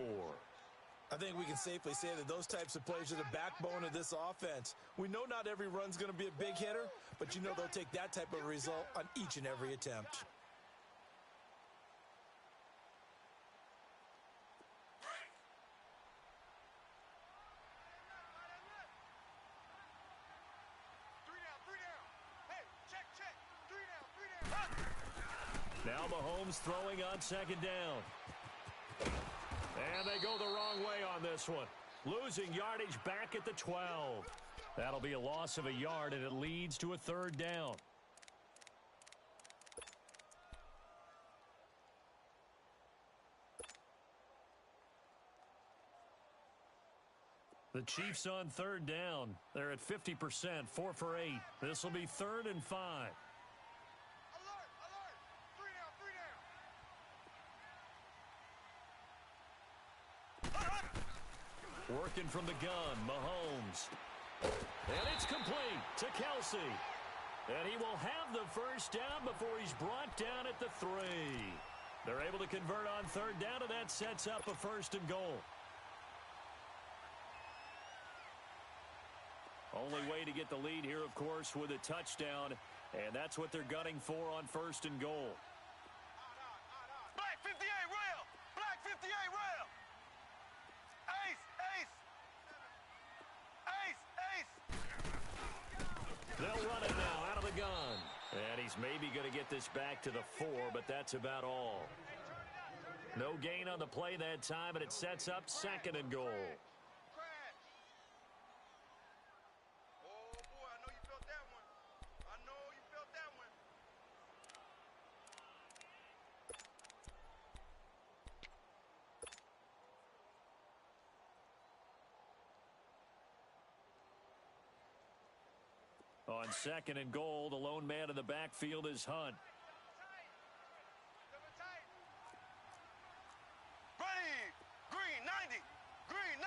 I think we can safely say that those types of plays are the backbone of this offense. We know not every run's going to be a big hitter, but you know they'll take that type of result on each and every attempt. Now Mahomes throwing on 2nd down. And they go the wrong way on this one. Losing yardage back at the 12. That'll be a loss of a yard, and it leads to a 3rd down. The Chiefs on 3rd down. They're at 50%, 4 for 8. This will be 3rd and 5. Working from the gun, Mahomes. And it's complete to Kelsey. And he will have the 1st down before he's brought down at the 3. They're able to convert on 3rd down, and that sets up a 1st and goal. Only way to get the lead here, of course, with a touchdown. And that's what they're gunning for on 1st and goal. Black 58 rail! Black 58 rail! Ace! Ace! Ace! Ace! They'll run it now out of the gun. And he's maybe going to get this back to the 4, but that's about all. No gain on the play that time, and it sets up 2nd and goal. On 2nd and goal, the lone man in the backfield is Hunt. Ready! Green 90! Green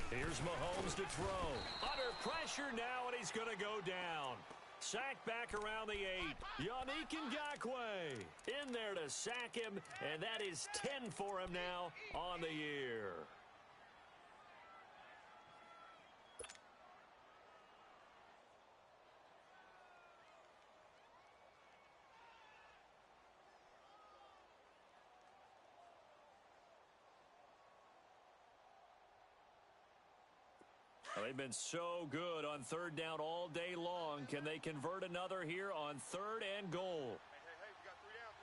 90! Here's Mahomes to throw. Under pressure now, and he's going to go down. Sacked back around the 8. Yannick Ngakoue in there to sack him, and that is 10 for him now on the year. They've been so good on 3rd down all day long. Can they convert another here on 3rd and goal? Hey, we got 3 down,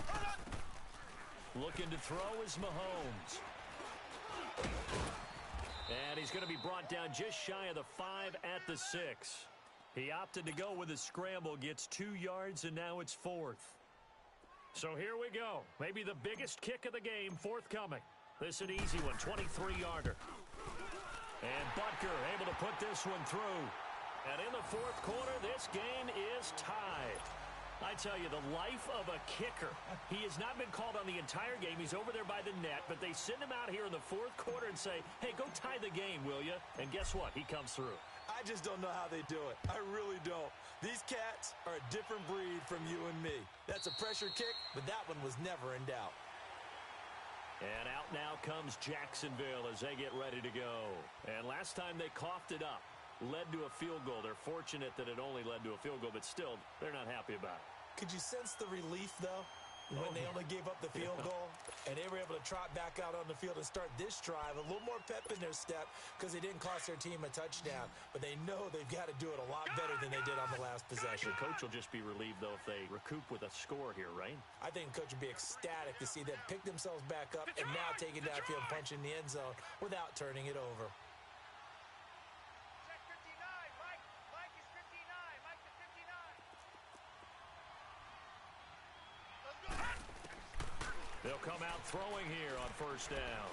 3 down. Looking to throw is Mahomes. And he's going to be brought down just shy of the 5 at the 6. He opted to go with a scramble, gets 2 yards, and now it's 4th. So here we go. Maybe the biggest kick of the game forthcoming. This is an easy one, 23-yarder. And Butker able to put this one through. And in the 4th quarter, this game is tied. I tell you, the life of a kicker. He has not been called on the entire game. He's over there by the net, but they send him out here in the 4th quarter and say, hey, go tie the game, will you? And guess what? He comes through. I just don't know how they do it. I really don't. These cats are a different breed from you and me. That's a pressure kick, but that one was never in doubt. And out now comes Jacksonville as they get ready to go. And last time they coughed it up. led to a field goal. They're fortunate that it only led to a field goal, but still, they're not happy about it. Could you sense the relief, though, when they only gave up the field goal and they were able to trot back out on the field and start this drive? A little more pep in their step because they didn't cost their team a touchdown, but they know they've got to do it a lot better than they did on the last possession. The coach will just be relieved, though, if they recoup with a score here, right? I think coach would be ecstatic to see them pick themselves back up and now take it downfield and punch in the end zone without turning it over. Check 59, Mike. Mike is 59. Mike to 59. Let's go. They'll come out throwing here on first down.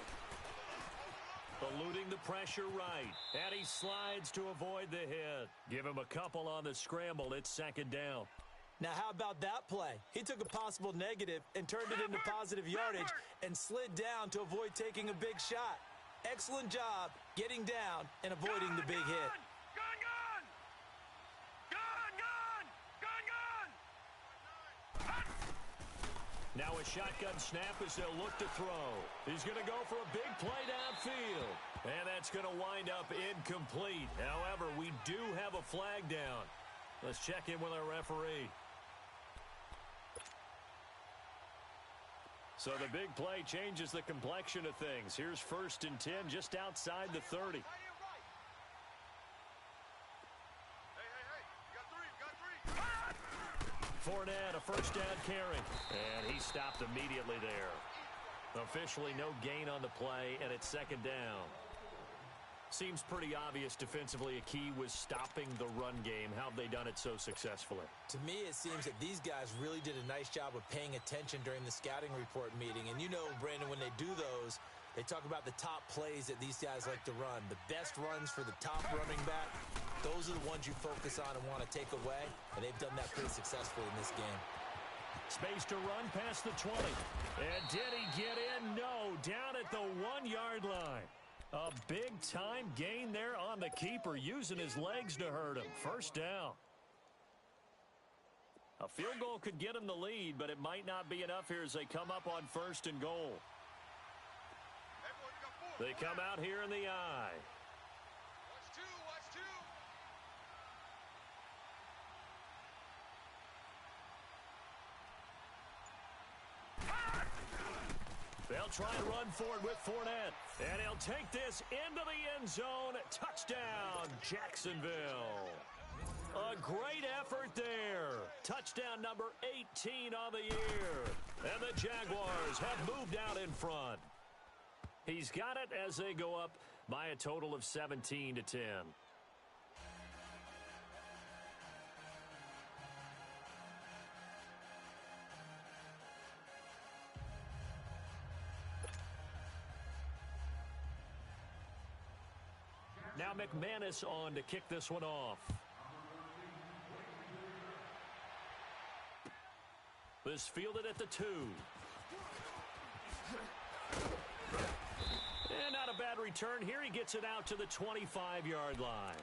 Eluding the pressure right. And he slides to avoid the hit. Give him a couple on the scramble. It's second down. Now, how about that play? He took a possible negative and turned it into positive yardage and slid down to avoid taking a big shot. Excellent job getting down and avoiding the big hit. Gun! Now a shotgun snap as they'll look to throw. He's going to go for a big play downfield. And that's going to wind up incomplete. However, we do have a flag down. Let's check in with our referee. So the big play changes the complexion of things. Here's 1st and 10 just outside the 30. Fournette, a first down carry. And he stopped immediately there. Officially no gain on the play, and it's second down. Seems pretty obvious defensively a key was stopping the run game. How have they done it so successfully? To me, it seems that these guys really did a nice job of paying attention during the scouting report meeting. And you know, Brandon, when they do those, they talk about the top plays that these guys like to run. The best runs for the top running back, those are the ones you focus on and want to take away. And they've done that pretty successfully in this game. Space to run past the 20. And did he get in? No, down at the 1-yard line. A big-time gain there on the keeper, using his legs to hurt him. First down. A field goal could get him the lead, but it might not be enough here as they come up on 1st and goal. They come out here in the I. Watch two. They'll try and run forward with Fournette. And he'll take this into the end zone. Touchdown, Jacksonville. A great effort there. Touchdown number 18 on the year. And the Jaguars have moved out in front. He's got it as they go up by a total of 17-10. Now McManus on to kick this one off. This fielded at the 2. And not a bad return. Here he gets it out to the 25-yard line.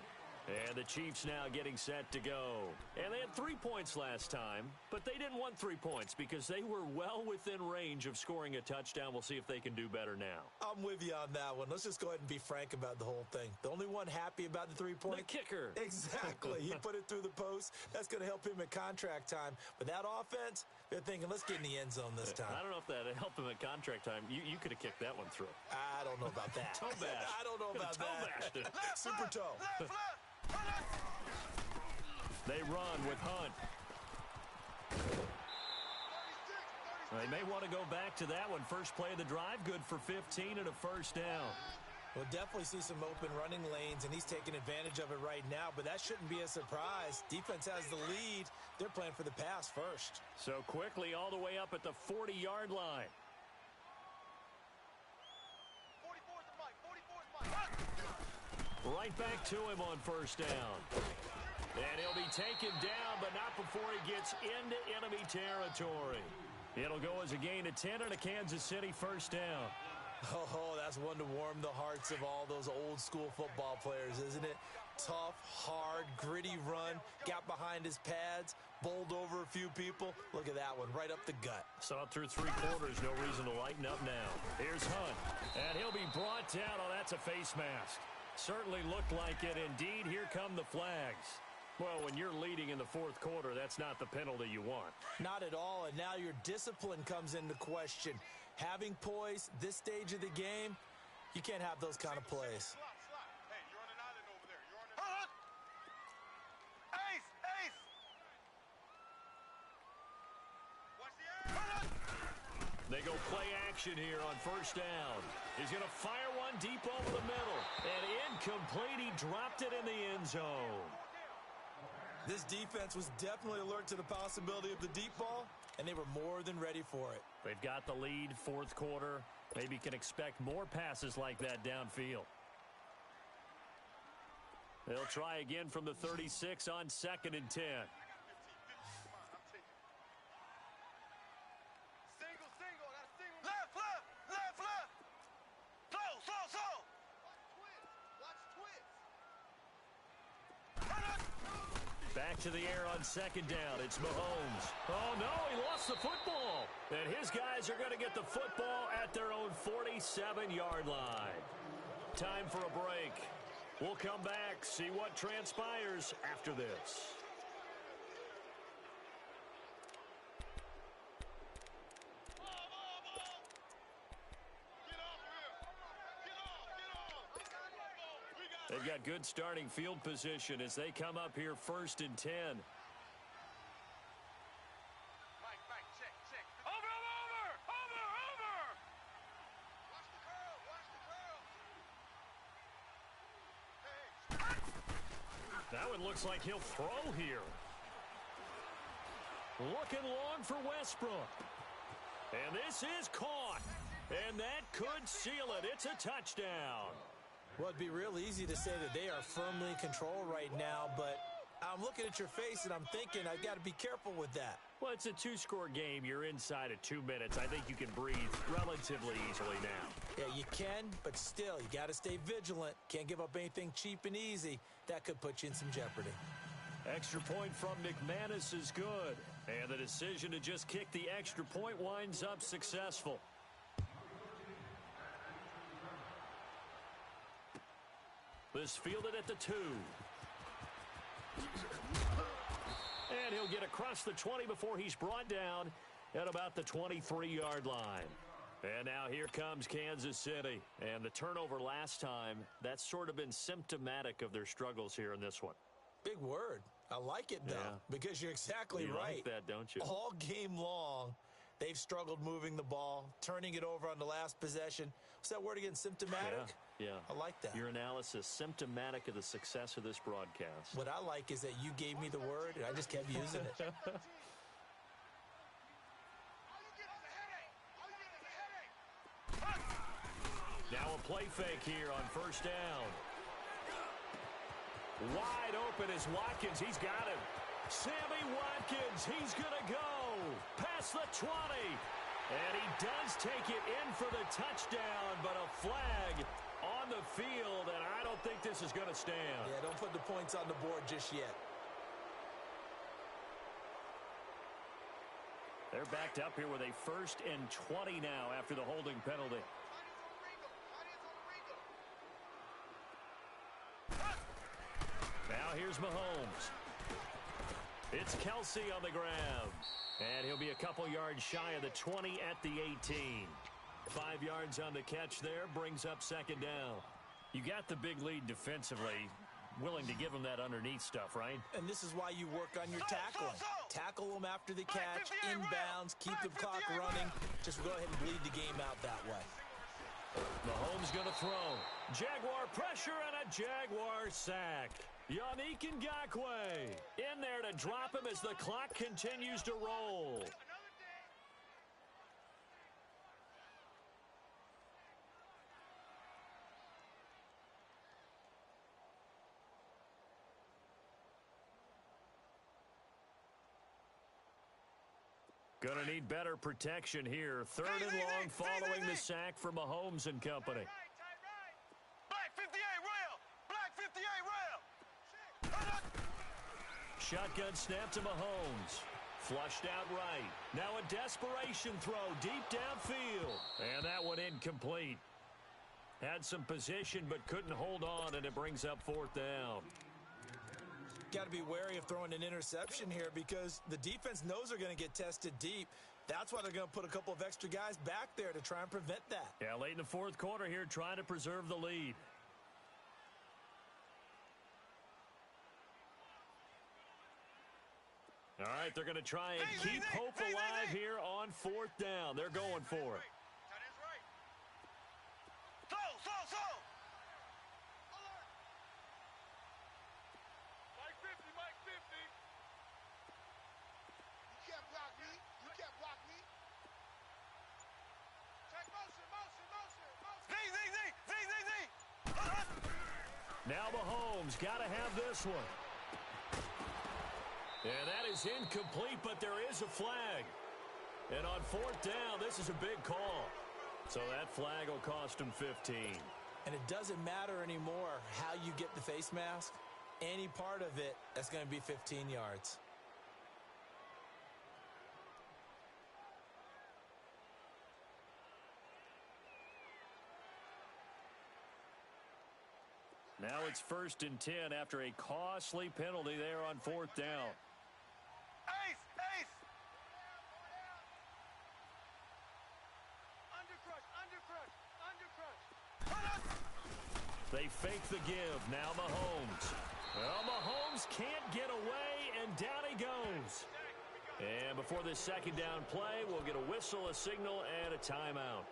And the Chiefs now getting set to go. And they had 3 points last time, but they didn't want 3 points because they were well within range of scoring a touchdown. We'll see if they can do better now. I'm with you on that one. Let's just go ahead and be frank about the whole thing. The only one happy about the 3-point? The kicker. Exactly. He put it through the post. That's going to help him at contract time. But that offense, they're thinking, let's get in the end zone this time. I don't know if that helped him at contract time. You could have kicked that one through. I don't know about that. Toe bash. I don't know about that. Super toe. They run with Hunt. They may want to go back to that one. First play of the drive, good for 15 and a first down. We'll definitely see some open running lanes, and he's taking advantage of it right now, but that shouldn't be a surprise. Defense has the lead. They're playing for the pass first. So quickly all the way up at the 40-yard line. 44's Mike. Right back to him on first down. And he'll be taken down, but not before he gets into enemy territory. It'll go as a gain of 10 and a Kansas City first down. Oh, that's one to warm the hearts of all those old school football players, isn't it? Tough, hard, gritty run, got behind his pads, bowled over a few people. Look at that one, right up the gut. Saw it through 3 quarters, no reason to lighten up now. Here's Hunt, and he'll be brought down. Oh, that's a face mask. Certainly looked like it. Indeed, here come the flags. Well, when you're leading in the fourth quarter, that's not the penalty you want. Not at all, and now your discipline comes into question. Having poise this stage of the game, you can't have those kind of plays. Hey, you're on an island over there. You're on an island. Ace! Ace! Watch the air! They go play action here on first down. He's going to fire one deep over the middle. And incomplete. He dropped it in the end zone. This defense was definitely alert to the possibility of the deep ball, and they were more than ready for it. They've got the lead, fourth quarter. Maybe can expect more passes like that downfield. They'll try again from the 36 on 2nd and 10. I'm taking. Single. That's single. Left. Slow. Watch twist. Back to the air on 2nd down. It's Mahomes. Oh, no, he lost the football. And his guys are going to get the football at their own 47-yard line. Time for a break. We'll come back, see what transpires after this. They've got good starting field position as they come up here 1st and 10. Mike, check. Over! Watch the curl. Hey. That one looks like he'll throw here. Looking long for Westbrook. And this is caught. And that could seal it. It's a touchdown. Well, it'd be real easy to say that they are firmly in control right now, but I'm looking at your face and I'm thinking I've got to be careful with that. Well, it's a 2-score game. You're inside of 2 minutes. I think you can breathe relatively easily now. Yeah, you can, but still, you got to stay vigilant. Can't give up anything cheap and easy. That could put you in some jeopardy. Extra point from McManus is good. And the decision to just kick the extra point winds up successful. This fielded at the 2. And he'll get across the 20 before he's brought down at about the 23-yard line. And now here comes Kansas City. And the turnover last time, that's sort of been symptomatic of their struggles here in this one. Big word. I like it, though, because you're exactly right. You like that, don't you? All game long, they've struggled moving the ball, turning it over on the last possession. What's that word again, symptomatic? Yeah. I like that. Your analysis, symptomatic of the success of this broadcast. What I like is that you gave me the word, and I just kept using it. All you get is a headache. Now a play fake here on first down. Wide open is Watkins. He's got him. Sammy Watkins, he's going to go past the 20. And he does take it in for the touchdown, but a flag on the field, and I don't think this is going to stand. Yeah, don't put the points on the board just yet. They're backed up here with a 1st and 20 now after the holding penalty. Now here's Mahomes. It's Kelsey on the grab. And he'll be a couple yards shy of the 20 at the 18. 5 yards on the catch there, brings up 2nd down. You got the big lead defensively. Willing to give them that underneath stuff, right? And this is why you work on your tackling. Tackle them after the catch, inbounds, keep the clock running. Just go ahead and bleed the game out that way. Mahomes going to throw. Jaguar pressure and a Jaguar sack. Yannick Ngakoue in there to drop him as the clock continues to roll. Going to need better protection here. 3rd and long following the sack for Mahomes and company. Black 58 rail. Black 58 rail. Shotgun snap to Mahomes. Flushed out right. Now a desperation throw deep downfield. And that one incomplete. Had some position but couldn't hold on, and it brings up 4th down. Got to be wary of throwing an interception here because the defense knows they're going to get tested deep. That's why they're going to put a couple of extra guys back there to try and prevent that. Yeah, late in the 4th quarter here, trying to preserve the lead. All right, they're going to try and keep hope alive here on 4th down. They're going for it. That is right. Slow. Alert. Mike 50. You can't block me. Take motion. Now Mahomes got to have this one. And that is incomplete, but there is a flag. And on 4th down, this is a big call. So that flag will cost him 15. And it doesn't matter anymore how you get the face mask. Any part of it, that's going to be 15 yards. Now it's 1st and 10 after a costly penalty there on 4th down. Ace. Undercrush. They fake the give. Now Mahomes. Well, Mahomes can't get away, and down he goes. And before this 2nd down play, we'll get a whistle, a signal, and a timeout.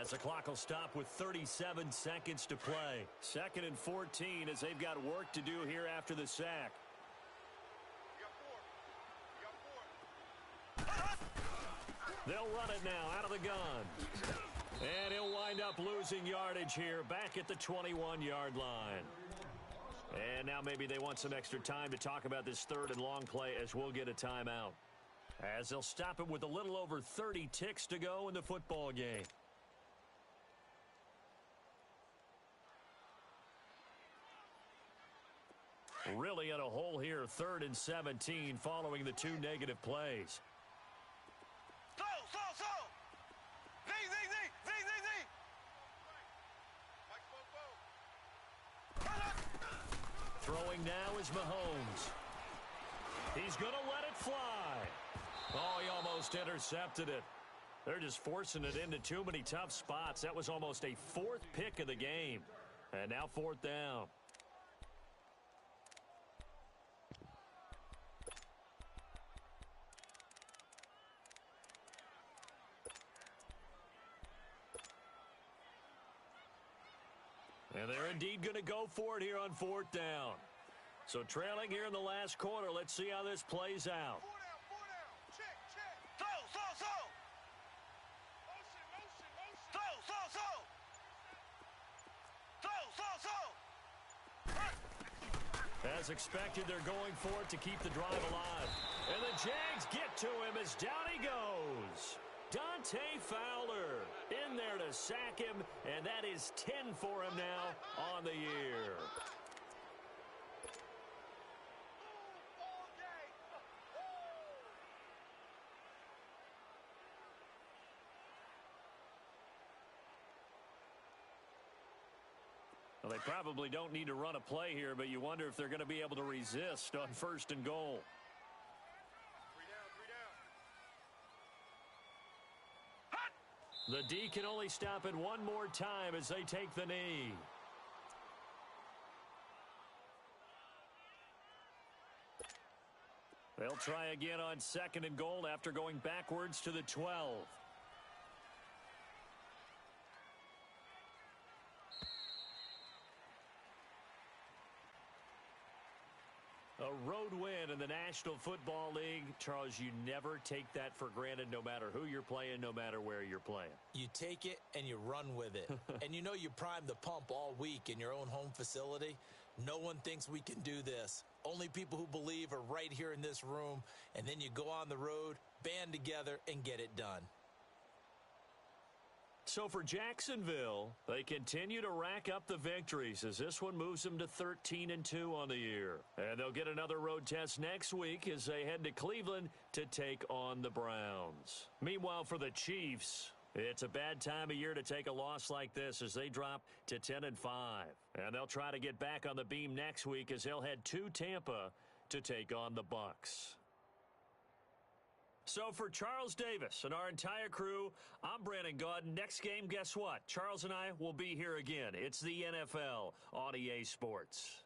As the clock will stop with 37 seconds to play. 2nd and 14 as they've got work to do here after the sack. They'll run it now out of the gun. And he'll wind up losing yardage here back at the 21-yard line. And now maybe they want some extra time to talk about this 3rd and long play as we'll get a timeout. As they'll stop it with a little over 30 ticks to go in the football game. Really in a hole here, 3rd and 17 following the 2 negative plays. Slow. Throwing now is Mahomes. He's going to let it fly. Oh, he almost intercepted it. They're just forcing it into too many tough spots. That was almost a 4th pick of the game. And now 4th down. And they're indeed going to go for it here on 4th down. So trailing here in the last quarter. Let's see how this plays out. 4 down. Check. Motion. As expected, they're going for it to keep the drive alive. And the Jags get to him as down he goes. Dante Fowler in there to sack him, and that is 10 for him now on the year. Well, they probably don't need to run a play here, but you wonder if they're going to be able to resist on 1st and goal. 3 down. The D can only stop it one more time as they take the knee. They'll try again on 2nd and goal after going backwards to the 12. A road win in the National Football League. Charles, you never take that for granted no matter who you're playing, no matter where you're playing. You take it and you run with it. And you know you primed the pump all week in your own home facility. No one thinks we can do this. Only people who believe are right here in this room. And then you go on the road, band together, and get it done. So for Jacksonville, they continue to rack up the victories as this one moves them to 13-2 on the year. And they'll get another road test next week as they head to Cleveland to take on the Browns. Meanwhile, for the Chiefs, It's a bad time of year to take a loss like this as they drop to 10-5. And they'll try to get back on the beam next week as they'll head to Tampa to take on the Bucs. So for Charles Davis and our entire crew, I'm Brandon Gaudin. Next game, guess what? Charles and I will be here again. It's the NFL on EA Sports.